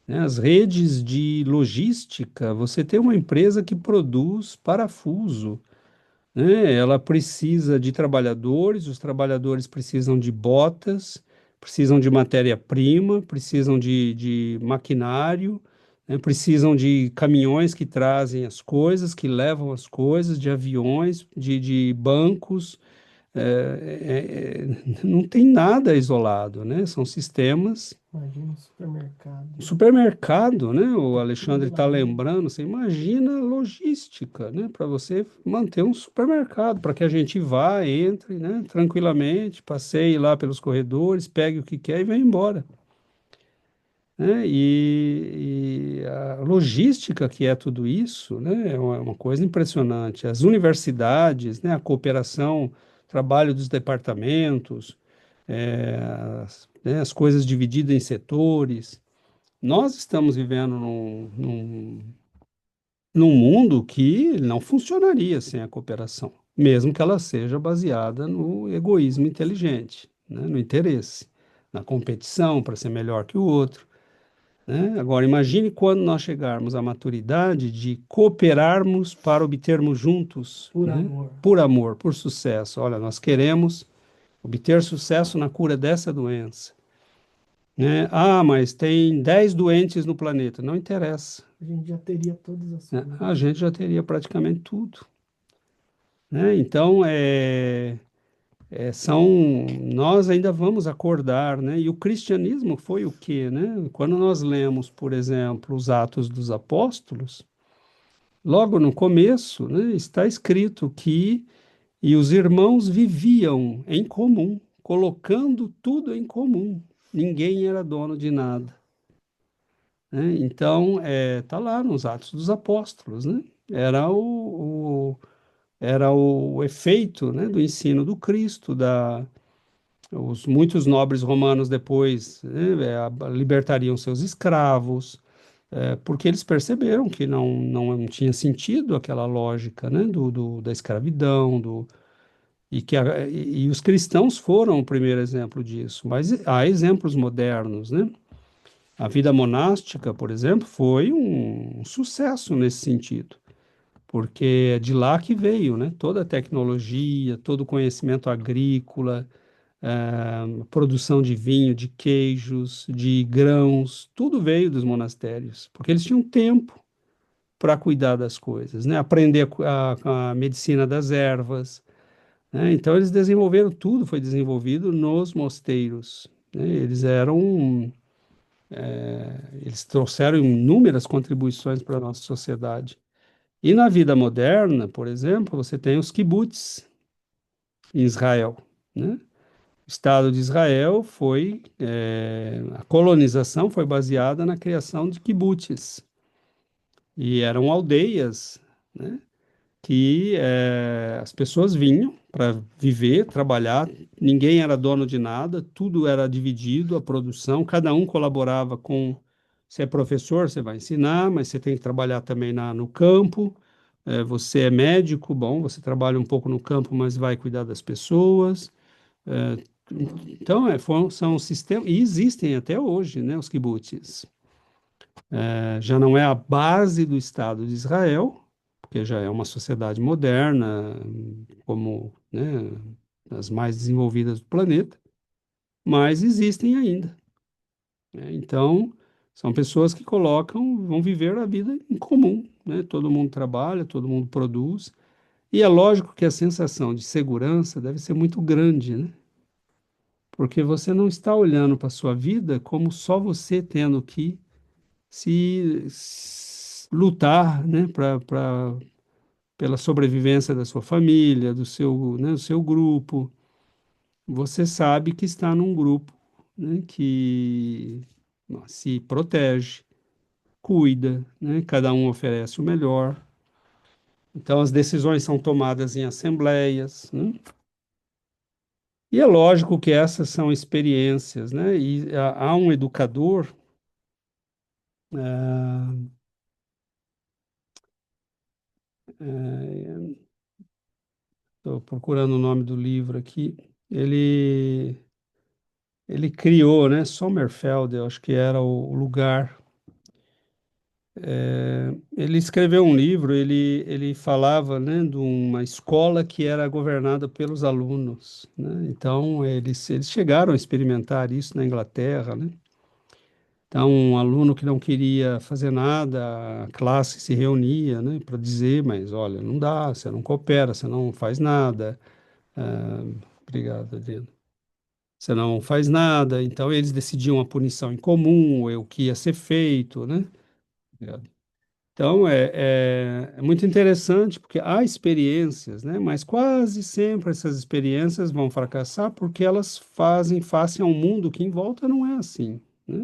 Speaker 2: né? As redes de logística. Você tem uma empresa que produz parafuso, né? Ela precisa de trabalhadores, os trabalhadores precisam de botas, precisam de matéria-prima, precisam de maquinário, né? Precisam de caminhões que trazem as coisas, que levam as coisas, de aviões, de bancos, não tem nada isolado, né? São sistemas.
Speaker 4: Imagina um supermercado.
Speaker 2: O supermercado, né? O
Speaker 4: Tá
Speaker 2: Alexandre
Speaker 4: tudo
Speaker 2: está
Speaker 4: lá dentro.
Speaker 2: lembrando, você imagina a logística, né? Para você manter um supermercado, para que a gente vá, entre, né? Tranquilamente, passeie lá pelos corredores, pegue o que quer e vá embora, né? E a logística que é tudo isso, né? É uma coisa impressionante. As universidades, né? A cooperação, trabalho dos departamentos, é, as coisas divididas em setores. Nós estamos vivendo num mundo que não funcionaria sem a cooperação, mesmo que ela seja baseada no egoísmo inteligente, né? No interesse, na competição para ser melhor que o outro, né? Agora, imagine quando nós chegarmos à maturidade de cooperarmos para obtermos juntos,
Speaker 4: Por
Speaker 2: né?
Speaker 4: amor.
Speaker 2: Por amor, por sucesso. Olha, nós queremos obter sucesso na cura dessa doença, né? Ah, mas tem 10 doentes no planeta. Não interessa,
Speaker 4: A gente já teria todas as
Speaker 2: né?
Speaker 4: coisas.
Speaker 2: A gente já teria praticamente tudo, né? Então, nós ainda vamos acordar, né? E o cristianismo foi o quê, né? Quando nós lemos, por exemplo, os Atos dos Apóstolos, logo no começo, né, está escrito que e os irmãos viviam em comum, colocando tudo em comum. Ninguém era dono de nada, né? Então, tá lá nos Atos dos Apóstolos, né? Era o efeito, né, do ensino do Cristo, os muitos nobres romanos depois, né, libertariam seus escravos, porque eles perceberam que não tinha sentido aquela lógica, né, da escravidão, e os cristãos foram o primeiro exemplo disso, mas há exemplos modernos, né? A vida monástica, por exemplo, foi um sucesso nesse sentido, porque é de lá que veio, né? Toda a tecnologia, todo o conhecimento agrícola, produção de vinho, de queijos, de grãos, tudo veio dos monastérios, porque eles tinham tempo para cuidar das coisas, né? Aprender a medicina das ervas, né? Então eles desenvolveram tudo, foi desenvolvido nos mosteiros, né? Eles trouxeram inúmeras contribuições para a nossa sociedade. E na vida moderna, por exemplo, você tem os kibbutz em Israel, né? O Estado de Israel a colonização foi baseada na criação de kibbutz, e eram aldeias, né, que as pessoas vinham para viver, trabalhar, ninguém era dono de nada, tudo era dividido, a produção, cada um colaborava com. Você é professor, você vai ensinar, mas você tem que trabalhar também no campo. Você é médico, bom, você trabalha um pouco no campo, mas vai cuidar das pessoas. É, então, são sistemas, e existem até hoje, né, os kibbutz. Já não é a base do Estado de Israel, porque já é uma sociedade moderna, como, né, as mais desenvolvidas do planeta, mas existem ainda, né? Então, são pessoas que vão viver a vida em comum, né? Todo mundo trabalha, todo mundo produz, e é lógico que a sensação de segurança deve ser muito grande, né? Porque você não está olhando para a sua vida como só você tendo que lutar, né, pela sobrevivência da sua família, do seu grupo. Você sabe que está num grupo, né, que se protege, cuida, né, cada um oferece o melhor. Então, as decisões são tomadas em assembleias, né? E é lógico que essas são experiências, né? E há um educador, estou procurando o nome do livro aqui, ele, ele criou, né? Sommerfeld, eu acho que era o lugar. Ele escreveu um livro, ele falava, né, de uma escola que era governada pelos alunos, né? Então, eles chegaram a experimentar isso na Inglaterra, né? Então, um aluno que não queria fazer nada, a classe se reunia, né, para dizer, mas olha, não dá, você não coopera, você não faz nada. Obrigado, Adriano. Você não faz nada, então eles decidiam a punição em comum, o que ia ser feito, né? Obrigado. Então, é muito interessante, porque há experiências, né? Mas quase sempre essas experiências vão fracassar porque elas fazem face a um mundo que em volta não é assim, né?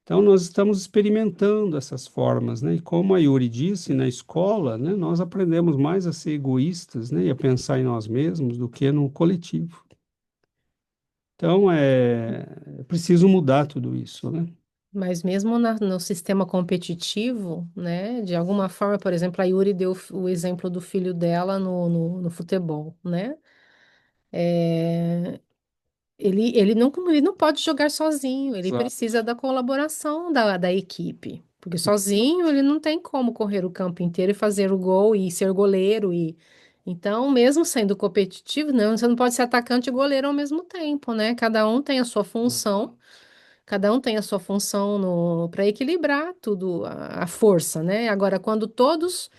Speaker 2: Então, nós estamos experimentando essas formas, né? E como a Yuri disse, na escola, né, nós aprendemos mais a ser egoístas, né, e a pensar em nós mesmos do que no coletivo. Então, é preciso mudar tudo isso, né?
Speaker 1: Mas mesmo no sistema competitivo, né? De alguma forma, por exemplo, a Yuri deu o exemplo do filho dela no futebol, né? É, ele não pode jogar sozinho, ele
Speaker 2: Exato.
Speaker 1: precisa da colaboração da equipe. Porque sozinho ele não tem como correr o campo inteiro e fazer o gol e ser goleiro. Então, mesmo sendo competitivo, não, você não pode ser atacante e goleiro ao mesmo tempo, né? Cada um tem a sua função no para equilibrar tudo, a força, né? Agora, quando todos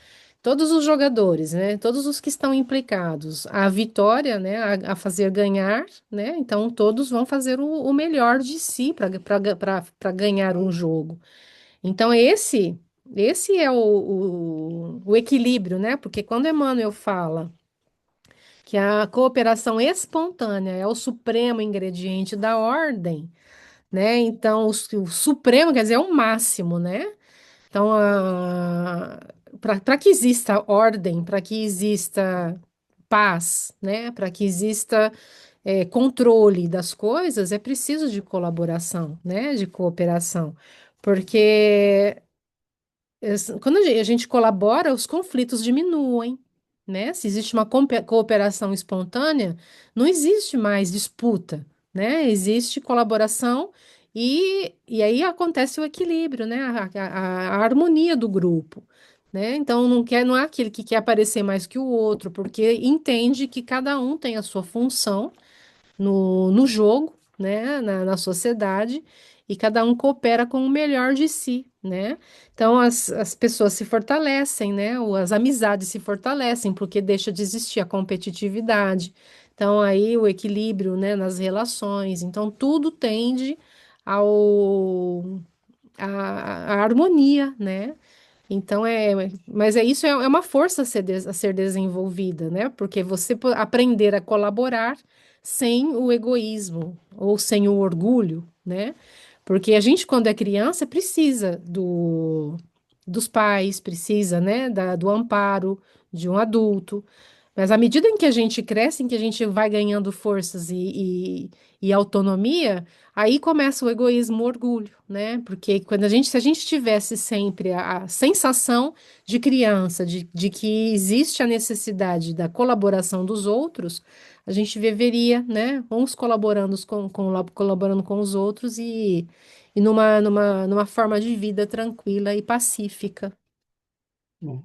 Speaker 1: os jogadores, né? Todos os que estão implicados, a vitória, né? A fazer ganhar, né? Então, todos vão fazer o melhor de si para ganhar um jogo. Então, esse é o equilíbrio, né? Porque quando Emmanuel fala que a cooperação espontânea é o supremo ingrediente da ordem, né? Então, o supremo quer dizer é o máximo, né? Então, para que exista ordem, para que exista paz, né? Para que exista controle das coisas, é preciso de colaboração, né? De cooperação. Porque quando a gente colabora, os conflitos diminuem, né? Se existe uma cooperação espontânea, não existe mais disputa, né? Existe colaboração e aí acontece o equilíbrio, né? A harmonia do grupo, né? Então não é aquele que quer aparecer mais que o outro, porque entende que cada um tem a sua função no jogo, né, na sociedade, e cada um coopera com o melhor de si, né? Então as pessoas se fortalecem, né? Ou as amizades se fortalecem, porque deixa de existir a competitividade. Então aí o equilíbrio, né, nas relações. Então tudo tende ao a harmonia, né? Então mas isso é uma força a ser desenvolvida, né? Porque você aprender a colaborar sem o egoísmo ou sem o orgulho, né? Porque a gente, quando é criança, precisa dos pais, precisa, né, do amparo de um adulto. Mas à medida em que a gente cresce, em que a gente vai ganhando forças e autonomia, aí começa o egoísmo, o orgulho, né? Porque se a gente tivesse sempre a sensação de criança, de que existe a necessidade da colaboração dos outros, a gente viveria, né? Uns colaborando com os outros e numa forma de vida tranquila e pacífica.
Speaker 2: Bom,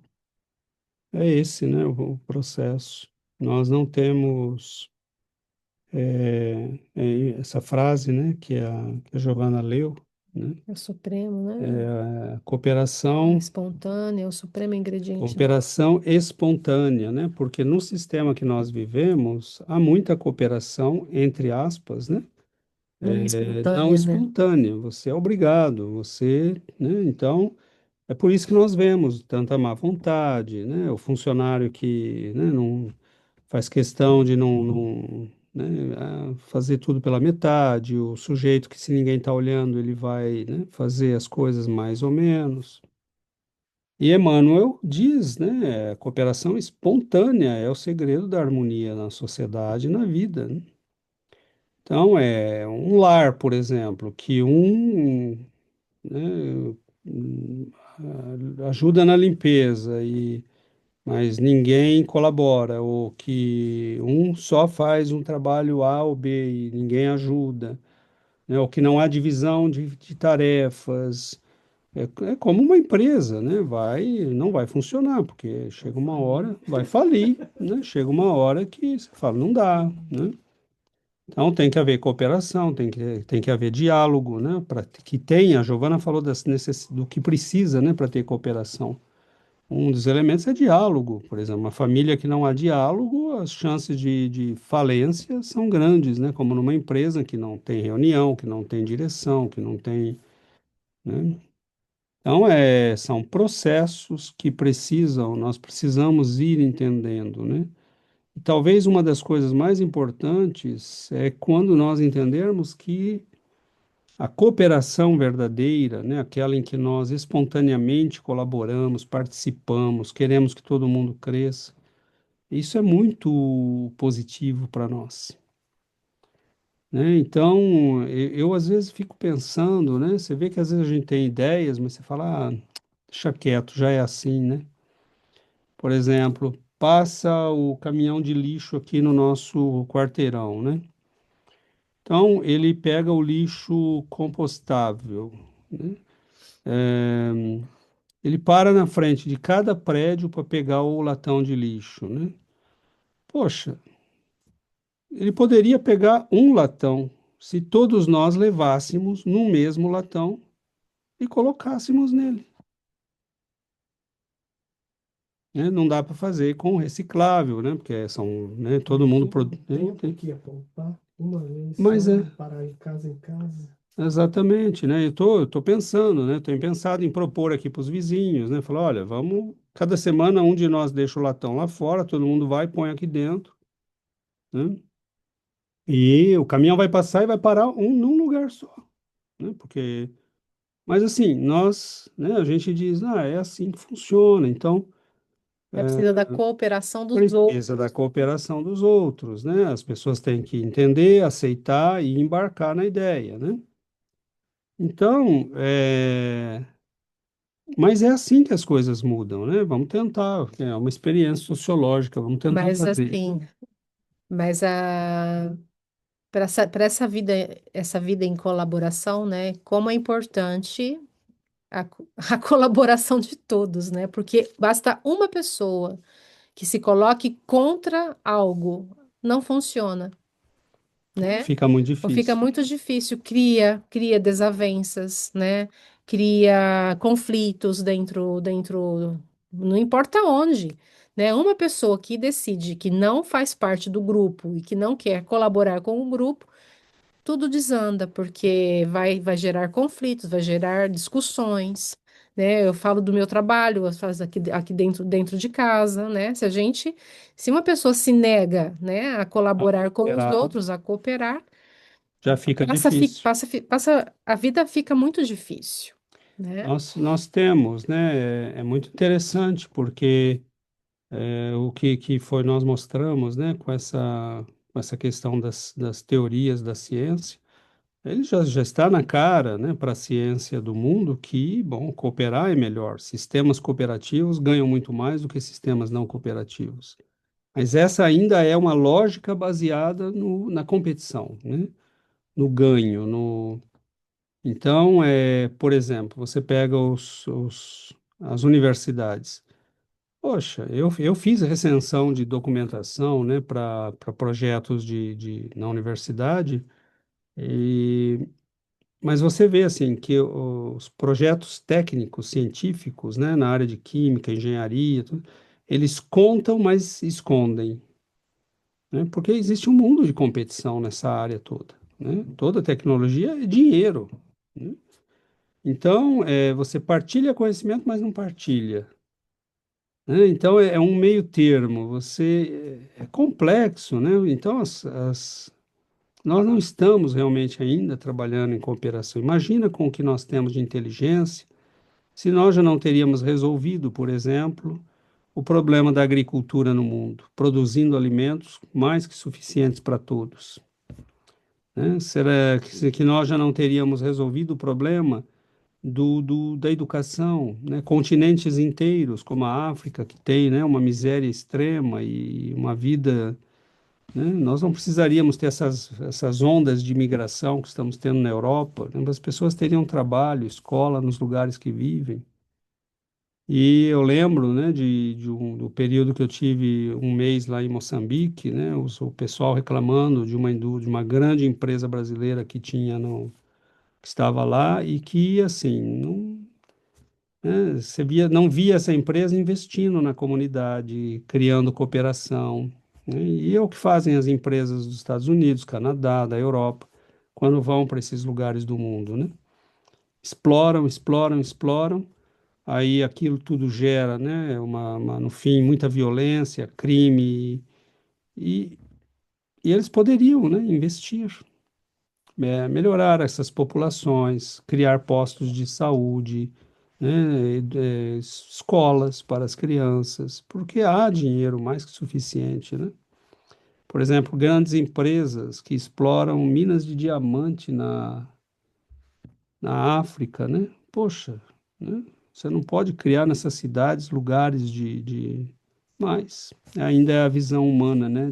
Speaker 2: é esse, né, o processo. Nós não temos essa frase, né, que a Giovana leu, né?
Speaker 1: É o supremo, né?
Speaker 2: A cooperação,
Speaker 1: Espontâneo, é o supremo ingrediente da
Speaker 2: cooperação espontânea, né? Porque no sistema que nós vivemos há muita cooperação, entre aspas, né?
Speaker 1: não
Speaker 2: Não
Speaker 1: espontânea, né?
Speaker 2: espontânea. Você é obrigado, né? Então é por isso que nós vemos tanta má vontade, né? O funcionário que, né, não faz questão de não, né, fazer tudo pela metade, o sujeito que se ninguém está olhando, ele vai, né, fazer as coisas mais ou menos. E Emmanuel diz, né, a cooperação espontânea é o segredo da harmonia na sociedade e na vida, né? Então, é um lar, por exemplo, que né, ajuda na limpeza mas ninguém colabora, ou que um só faz um trabalho A ou B e ninguém ajuda, né? Ou que não há divisão de tarefas. É como uma empresa, né? Não vai funcionar, porque chega uma hora, vai falir, né? Chega uma hora que você fala, não dá, né? Então tem que haver cooperação, tem que haver diálogo, né? Para que tenha, a Giovana falou do que precisa, né, para ter cooperação. Um dos elementos é diálogo, por exemplo, uma família que não há diálogo, as chances de falência são grandes, né? Como numa empresa que não tem reunião, que não tem direção, que não tem, né? Então, são processos que nós precisamos ir entendendo, né? E talvez uma das coisas mais importantes é quando nós entendermos que a cooperação verdadeira, né, aquela em que nós espontaneamente colaboramos, participamos, queremos que todo mundo cresça, isso é muito positivo para nós, né? Então, eu às vezes fico pensando, né? Você vê que às vezes a gente tem ideias, mas você fala, ah, deixa quieto, já é assim, né? Por exemplo, passa o caminhão de lixo aqui no nosso quarteirão, né? Então, ele pega o lixo compostável, né? Ele para na frente de cada prédio para pegar o latão de lixo, né? Poxa, ele poderia pegar um latão se todos nós levássemos no mesmo latão e colocássemos nele, né? Não dá para fazer com reciclável, né? Porque são, né? Todo mundo
Speaker 4: Imagina o
Speaker 2: né?
Speaker 4: tempo que ia poupar uma vez
Speaker 2: Mas
Speaker 4: só,
Speaker 2: é,
Speaker 4: parar em casa em casa.
Speaker 2: exatamente, né? Eu tô pensando, né? Tenho pensado em propor aqui para os vizinhos, né? Falar, olha, vamos, cada semana um de nós deixa o latão lá fora, todo mundo vai, põe aqui dentro, né? E o caminhão vai passar e vai parar num lugar só, né? Porque, mas assim, nós, né? A gente diz, ah, é assim que funciona. Então,
Speaker 1: É preciso da cooperação dos
Speaker 2: precisa da
Speaker 1: outros.
Speaker 2: cooperação dos outros, né? As pessoas têm que entender, aceitar e embarcar na ideia, né? Então, mas é assim que as coisas mudam, né? Vamos tentar, é uma experiência sociológica, vamos tentar
Speaker 1: Mas
Speaker 2: fazer.
Speaker 1: assim, mas essa vida em colaboração, né? Como é importante a colaboração de todos, né? Porque basta uma pessoa que se coloque contra algo, não funciona, né?
Speaker 2: Fica muito
Speaker 1: Então fica
Speaker 2: difícil.
Speaker 1: muito difícil, cria desavenças, né? Cria conflitos dentro, não importa onde, né? Uma pessoa que decide que não faz parte do grupo e que não quer colaborar com o grupo, tudo desanda, porque vai gerar conflitos, vai gerar discussões, né? Eu falo do meu trabalho, eu faço aqui dentro de casa, né? Se uma pessoa se nega, né, a
Speaker 2: A
Speaker 1: colaborar com os
Speaker 2: cooperar
Speaker 1: outros, a cooperar,
Speaker 2: já fica difícil.
Speaker 1: a vida fica muito difícil, né?
Speaker 2: Nós temos, né? É muito interessante porque o que foi nós mostramos, né? Com essa questão das teorias da ciência, ele já está na cara, né? Para a ciência do mundo que, bom, cooperar é melhor. Sistemas cooperativos ganham muito mais do que sistemas não cooperativos. Mas essa ainda é uma lógica baseada na competição, né? No ganho, no... Então, por exemplo, você pega as universidades. Poxa, eu fiz recensão de documentação, né, para projetos na universidade, e, mas você vê, assim, que os projetos técnicos, científicos, né, na área de química, engenharia, tudo, eles contam, mas escondem, né? Porque existe um mundo de competição nessa área toda, né? Toda tecnologia é dinheiro, né? Então, você partilha conhecimento, mas não partilha, né? Então, é um meio termo, é complexo, né? Então, nós não estamos realmente ainda trabalhando em cooperação. Imagina com o que nós temos de inteligência, se nós já não teríamos resolvido, por exemplo, o problema da agricultura no mundo, produzindo alimentos mais que suficientes para todos, né? Será que nós já não teríamos resolvido o problema da educação, né? Continentes inteiros, como a África, que tem, né, uma miséria extrema e uma vida, né? Nós não precisaríamos ter essas ondas de imigração que estamos tendo na Europa, né? As pessoas teriam trabalho, escola nos lugares que vivem. E eu lembro, né, do período que eu tive um mês lá em Moçambique, né, o pessoal reclamando de uma grande empresa brasileira que tinha no, que estava lá e que, assim, não, né? Não via essa empresa investindo na comunidade, criando cooperação, né? E é o que fazem as empresas dos Estados Unidos, Canadá, da Europa, quando vão para esses lugares do mundo, né? Exploram, exploram, exploram, aí aquilo tudo gera, né, no fim, muita violência, crime, e, e eles poderiam, né, investir, melhorar essas populações, criar postos de saúde, né, escolas para as crianças, porque há dinheiro mais que suficiente, né? Por exemplo, grandes empresas que exploram minas de diamante na África, né? Poxa, né? Você não pode criar nessas cidades lugares Mas ainda é a visão humana, né?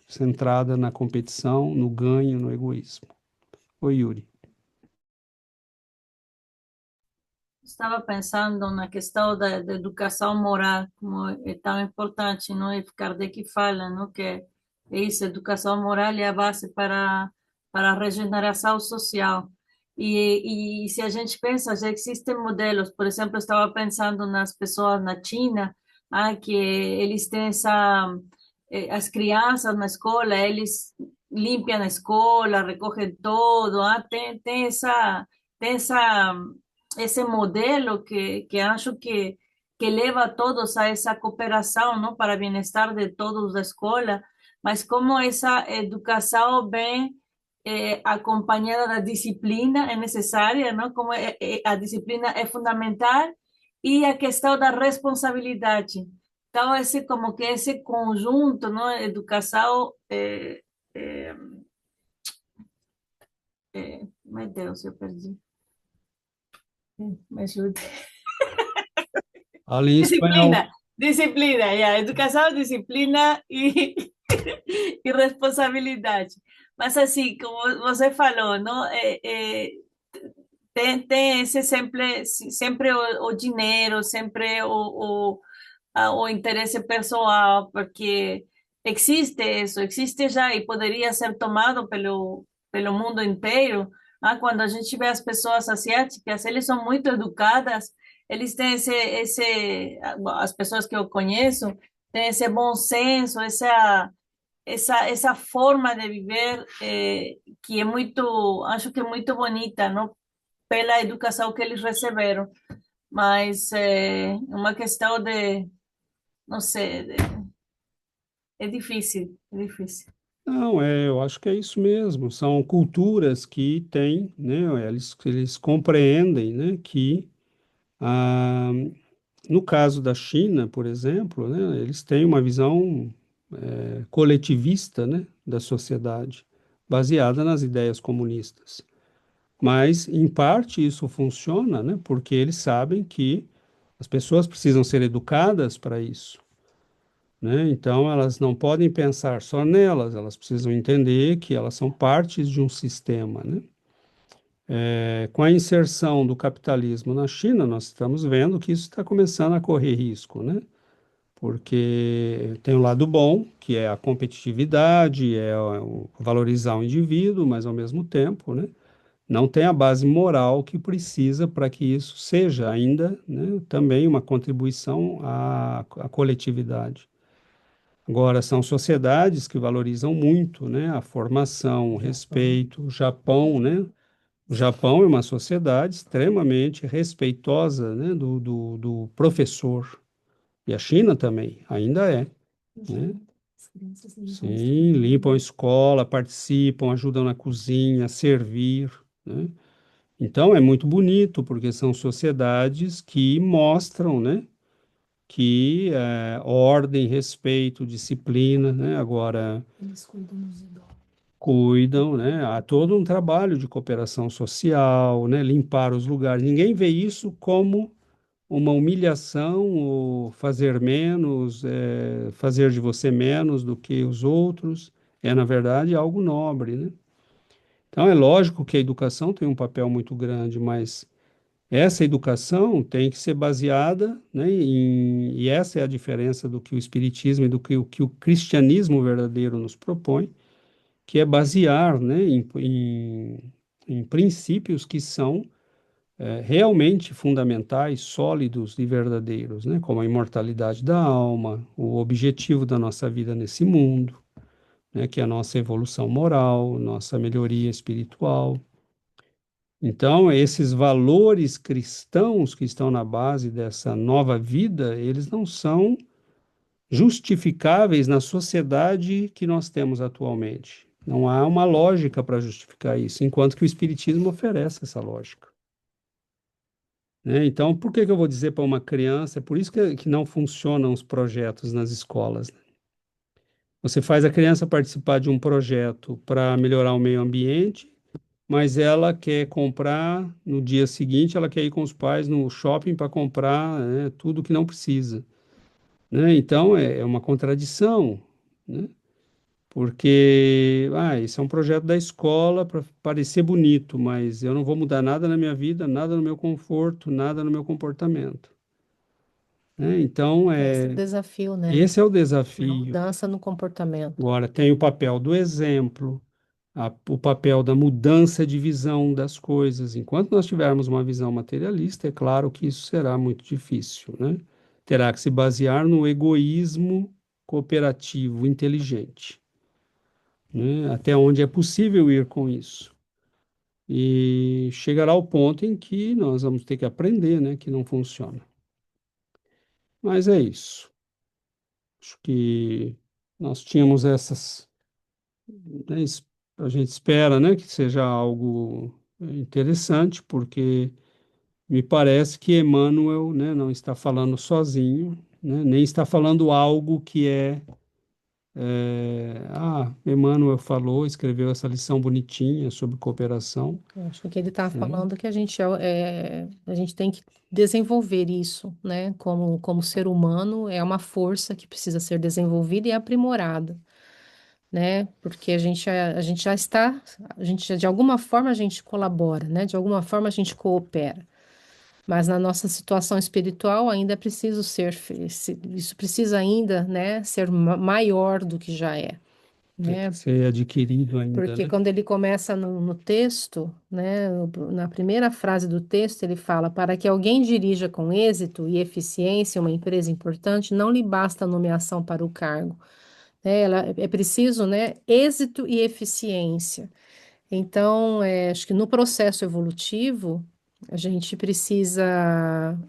Speaker 2: Centrada na competição, no ganho, no egoísmo. Oi, Yuri.
Speaker 3: Estava pensando na questão da educação moral, como é tão importante, não? E Kardec fala, não, que é isso, educação moral é a base para a regeneração social. E se a gente pensa, já existem modelos, por exemplo, eu estava pensando nas pessoas na China, que eles têm as crianças na escola, eles limpam a escola, recolhem todo, tem esse modelo que acho que leva a todos a essa cooperação, não, para bem-estar de todos da escola, mas como essa educação vem acompanhada da disciplina é necessária, não? Como a disciplina é fundamental e a questão da responsabilidade. Então, esse como que esse conjunto, não, educação meu Deus, eu perdi. Me ajude.
Speaker 2: Ali em espanhol.
Speaker 3: Disciplina, disciplina, yeah. Educação, disciplina e, e responsabilidade. Mas assim, como você falou, não? Tem esse sempre o dinheiro, sempre o interesse pessoal, porque existe isso, existe já e poderia ser tomado pelo mundo inteiro. Quando a gente vê as pessoas asiáticas, eles são muito educadas, eles têm as pessoas que eu conheço, têm esse bom senso, essa forma de viver que é muito, acho que é muito bonita, não? Pela educação que eles receberam. Mas é uma questão de, não sei, é difícil, é difícil.
Speaker 2: Não, eu acho que é isso mesmo. São culturas que têm, né? Eles compreendem, né? Que ah, no caso da China, por exemplo, né? Eles têm uma visão coletivista, né? Da sociedade, baseada nas ideias comunistas. Mas, em parte, isso funciona, né? Porque eles sabem que as pessoas precisam ser educadas para isso, né? Então, elas não podem pensar só nelas, elas precisam entender que elas são partes de um sistema, né? Com a inserção do capitalismo na China, nós estamos vendo que isso está começando a correr risco, né? Porque tem o lado bom, que é a competitividade, valorizar o indivíduo, mas ao mesmo tempo, né? Não tem a base moral que precisa para que isso seja ainda, né, também uma contribuição à coletividade. Agora, são sociedades que valorizam muito, né, a formação, o respeito. O Japão, né? O Japão é uma sociedade extremamente respeitosa, né, do professor. E a China também, ainda é, né?
Speaker 1: As crianças limpam a
Speaker 2: Sim,
Speaker 1: escola.
Speaker 2: limpam a escola, participam, ajudam na cozinha, a servir, né? Então é muito bonito, porque são sociedades que mostram, né, que ordem, respeito, disciplina, né, agora
Speaker 1: Eles cuidam dos idosos.
Speaker 2: cuidam, né, há todo um trabalho de cooperação social, né, limpar os lugares. Ninguém vê isso como uma humilhação ou fazer menos, fazer de você menos do que os outros. É, na verdade, algo nobre, né? Então é lógico que a educação tem um papel muito grande, mas essa educação tem que ser baseada, né, e essa é a diferença do que o Espiritismo e do que o cristianismo verdadeiro nos propõe, que é basear, né, em princípios que são realmente fundamentais, sólidos e verdadeiros, né? Como a imortalidade da alma, o objetivo da nossa vida nesse mundo, né? Que é a nossa evolução moral, nossa melhoria espiritual. Então, esses valores cristãos que estão na base dessa nova vida, eles não são justificáveis na sociedade que nós temos atualmente. Não há uma lógica para justificar isso, enquanto que o Espiritismo oferece essa lógica. Né? Então, por que que eu vou dizer para uma criança? É por isso que não funcionam os projetos nas escolas. Né? Você faz a criança participar de um projeto para melhorar o meio ambiente, mas ela quer comprar no dia seguinte, ela quer ir com os pais no shopping para comprar, né, tudo que não precisa. Né? Então, é uma contradição. Né? Porque, isso é um projeto da escola para parecer bonito, mas eu não vou mudar nada na minha vida, nada no meu conforto, nada no meu comportamento. Né? Então,
Speaker 1: Esse é o desafio, né?
Speaker 2: esse é o
Speaker 1: A
Speaker 2: desafio.
Speaker 1: mudança no comportamento.
Speaker 2: Agora, tem o papel do exemplo, o papel da mudança de visão das coisas. Enquanto nós tivermos uma visão materialista, é claro que isso será muito difícil, né? Terá que se basear no egoísmo cooperativo inteligente, né? Até onde é possível ir com isso. E chegará ao ponto em que nós vamos ter que aprender, né, que não funciona. Mas é isso. Acho que nós tínhamos essas, né, a gente espera, né, que seja algo interessante, porque me parece que Emmanuel, né, não está falando sozinho, né, nem está falando algo que Emmanuel falou, escreveu essa lição bonitinha sobre cooperação.
Speaker 1: Eu acho que ele está
Speaker 2: Né?
Speaker 1: falando que a gente tem que desenvolver isso, né? Como ser humano, é uma força que precisa ser desenvolvida e aprimorada, né? Porque a gente já está, de alguma forma a gente colabora, né? De alguma forma a gente coopera. Mas na nossa situação espiritual ainda é preciso isso precisa ainda, né? Ser maior do que já é,
Speaker 2: Tem que
Speaker 1: né?
Speaker 2: ser adquirido ainda,
Speaker 1: Porque
Speaker 2: né?
Speaker 1: quando ele começa no texto, né, na primeira frase do texto, ele fala: para que alguém dirija com êxito e eficiência uma empresa importante, não lhe basta a nomeação para o cargo. É preciso, né, êxito e eficiência. Então, acho que no processo evolutivo, a gente precisa.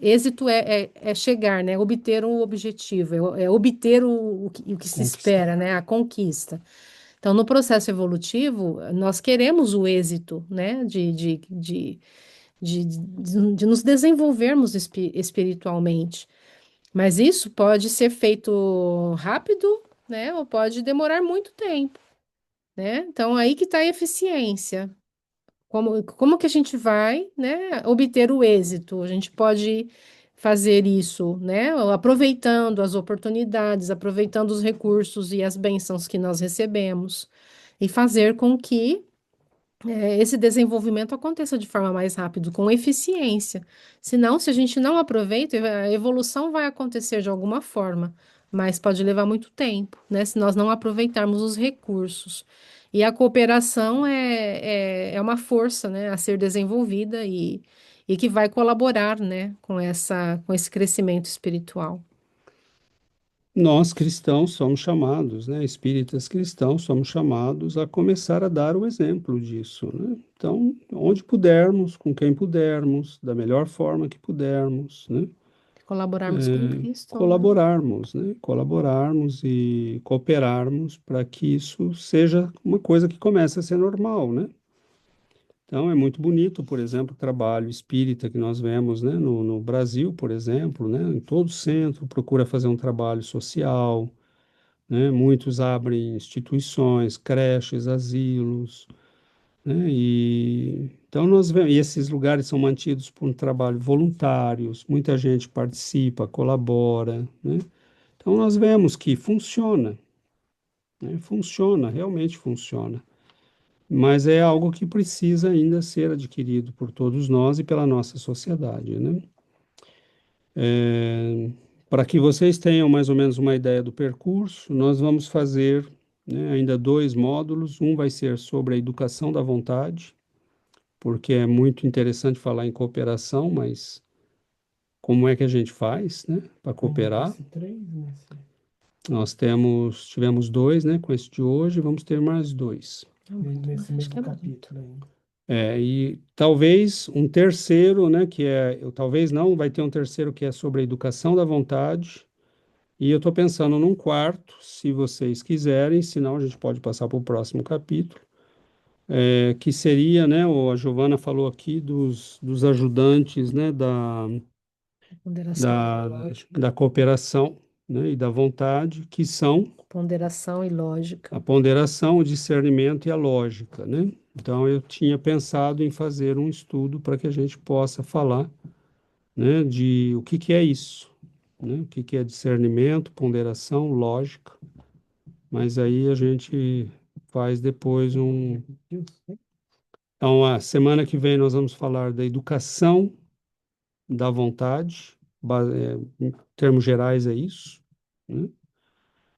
Speaker 1: Êxito é chegar, né, obter um objetivo, é obter o que se
Speaker 2: Conquistar.
Speaker 1: espera, né, a conquista. Então, no processo evolutivo, nós queremos o êxito, né, de nos desenvolvermos espiritualmente. Mas isso pode ser feito rápido, né, ou pode demorar muito tempo, né? Então, aí que está a eficiência. Como que a gente vai, né, obter o êxito? A gente pode fazer isso, né, aproveitando as oportunidades, aproveitando os recursos e as bênçãos que nós recebemos e fazer com que esse desenvolvimento aconteça de forma mais rápida, com eficiência. Senão, se a gente não aproveita, a evolução vai acontecer de alguma forma, mas pode levar muito tempo, né? Se nós não aproveitarmos os recursos. E a cooperação é uma força, né, a ser desenvolvida e que vai colaborar, né, com esse crescimento espiritual.
Speaker 2: Nós cristãos somos chamados, né? Espíritas cristãos somos chamados a começar a dar o exemplo disso, né? Então, onde pudermos, com quem pudermos, da melhor forma que pudermos, né?
Speaker 1: Colaborarmos com Cristo, né?
Speaker 2: Colaborarmos, né? Colaborarmos e cooperarmos para que isso seja uma coisa que comece a ser normal, né? Então, é muito bonito, por exemplo, o trabalho espírita que nós vemos, né, no Brasil, por exemplo, né, em todo centro procura fazer um trabalho social, né, muitos abrem instituições, creches, asilos, né, e então nós vemos, e esses lugares são mantidos por um trabalho voluntários, muita gente participa, colabora, né, então nós vemos que funciona, né, funciona, realmente funciona. Mas é algo que precisa ainda ser adquirido por todos nós e pela nossa sociedade, né? Para que vocês tenham mais ou menos uma ideia do percurso, nós vamos fazer, né, ainda 2 módulos. Um vai ser sobre a educação da vontade, porque é muito interessante falar em cooperação, mas como é que a gente faz, né, para cooperar?
Speaker 4: Esse três, nesse...
Speaker 2: Tivemos dois, né, com esse de hoje, vamos ter mais dois.
Speaker 4: Nesse
Speaker 1: Acho que
Speaker 4: mesmo
Speaker 1: é muito.
Speaker 4: capítulo ainda.
Speaker 2: E talvez um terceiro, né, talvez não, vai ter um terceiro que é sobre a educação da vontade, e eu estou pensando num quarto, se vocês quiserem, senão a gente pode passar para o próximo capítulo, que seria, né, a Giovana falou aqui dos ajudantes, né,
Speaker 1: Ponderação e
Speaker 2: da,
Speaker 1: lógica.
Speaker 2: da cooperação, né, e da vontade, que são
Speaker 1: Ponderação e lógica.
Speaker 2: a ponderação, o discernimento e a lógica, né? Então, eu tinha pensado em fazer um estudo para que a gente possa falar, né, de o que que é isso, né? O que que é discernimento, ponderação, lógica. Mas aí a gente faz depois um. Então, a semana que vem nós vamos falar da educação da vontade, em termos gerais é isso, né?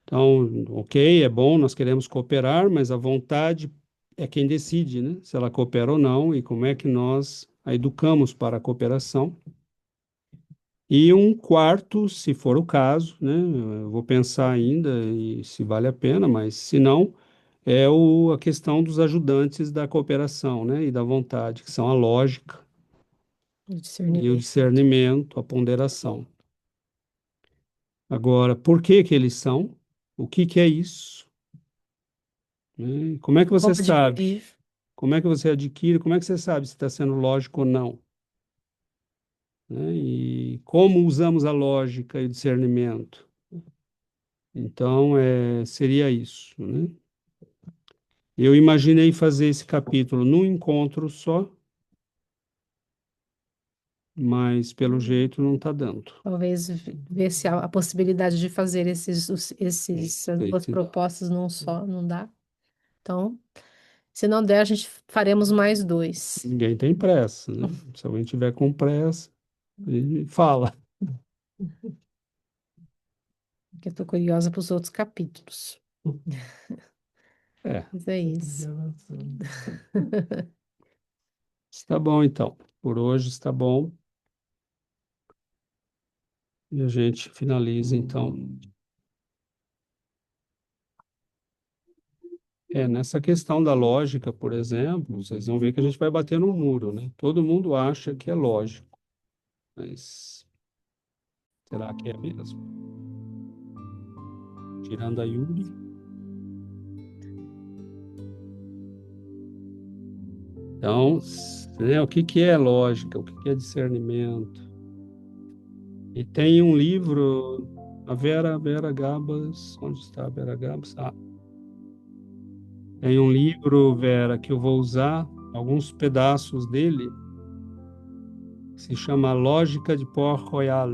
Speaker 2: Então, ok, é bom, nós queremos cooperar, mas a vontade é quem decide, né? Se ela coopera ou não e como é que nós a educamos para a cooperação. E um quarto, se for o caso, né? Eu vou pensar ainda e se vale a pena, mas se não, a questão dos ajudantes da cooperação, né? E da vontade, que são a lógica
Speaker 1: O
Speaker 2: e o
Speaker 1: discernimento.
Speaker 2: discernimento, a ponderação. Agora, por que que eles são? O que que é isso? Né? Como é que você
Speaker 1: Como
Speaker 2: sabe?
Speaker 1: adquirir?
Speaker 2: Como é que você adquire? Como é que você sabe se está sendo lógico ou não? Né? E como usamos a lógica e o discernimento? Então, seria isso, né? Eu imaginei fazer esse capítulo num encontro só, mas pelo jeito não está dando.
Speaker 1: Talvez ver se há a possibilidade de fazer essas duas
Speaker 2: Esse-
Speaker 1: propostas num só, não dá? Então, se não der, a gente faremos mais dois.
Speaker 2: Ninguém tem pressa, né? Se alguém tiver com pressa, ele fala.
Speaker 1: Porque eu estou curiosa para os outros capítulos.
Speaker 2: É,
Speaker 1: Mas é isso.
Speaker 4: Já avançando.
Speaker 2: está bom então. Por hoje está bom. E a gente finaliza então. Nessa questão da lógica, por exemplo, vocês vão ver que a gente vai bater no muro, né? Todo mundo acha que é lógico, mas será que é mesmo? Tirando a Yuri. Então, né, o que que é lógica? O que que é discernimento? E tem um livro, a Vera Gabas, onde está a Vera Gabas? Tem um livro, Vera, que eu vou usar alguns pedaços dele, que se chama Lógica de Port-Royal.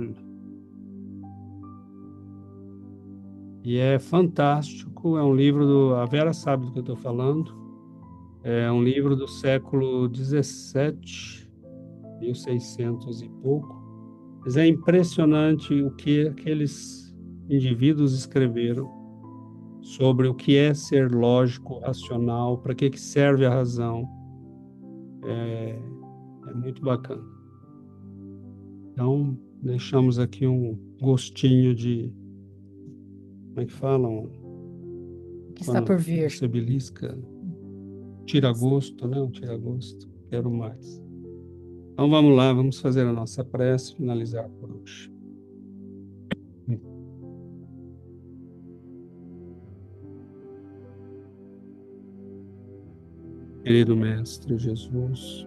Speaker 2: E é fantástico, é um livro a Vera sabe do que eu estou falando, é um livro do século XVII, 1600 e pouco, mas é impressionante o que aqueles indivíduos escreveram sobre o que é ser lógico, racional, para que serve a razão, é muito bacana. Então, deixamos aqui um gostinho de, como é que falam?
Speaker 1: O que está por vir?
Speaker 2: Você belisca, tira gosto, né? Um tira gosto. Quero mais. Então vamos lá, vamos fazer a nossa prece, finalizar por hoje. Querido Mestre Jesus,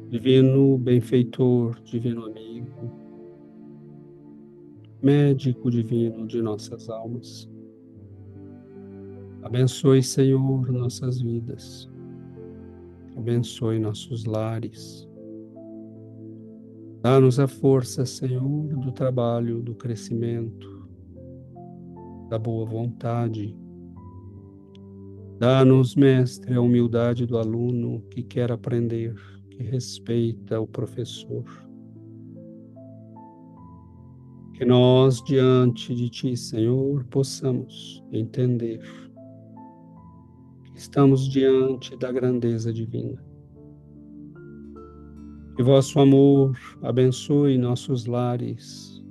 Speaker 2: divino benfeitor, divino amigo, médico divino de nossas almas, abençoe, Senhor, nossas vidas, abençoe nossos lares, dá-nos a força, Senhor, do trabalho, do crescimento, da boa vontade. Dá-nos, Mestre, a humildade do aluno que quer aprender, que respeita o professor. Que nós, diante de Ti, Senhor, possamos entender Estamos diante da grandeza divina. Que vosso amor abençoe nossos lares,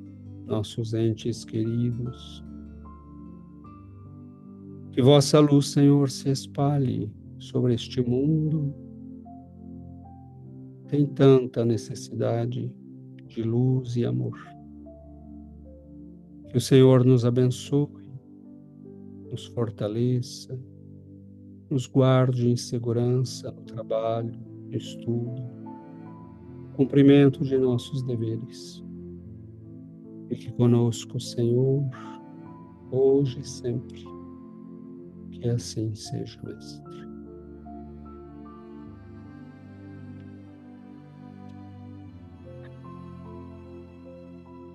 Speaker 2: nossos entes queridos. Que vossa luz, Senhor, se espalhe sobre este mundo. Tem tanta necessidade de luz e amor. Que o Senhor nos abençoe, nos fortaleça, nos guarde em segurança no trabalho, no estudo, no cumprimento de nossos deveres. Fique conosco, Senhor, hoje e sempre. Que assim seja, Mestre.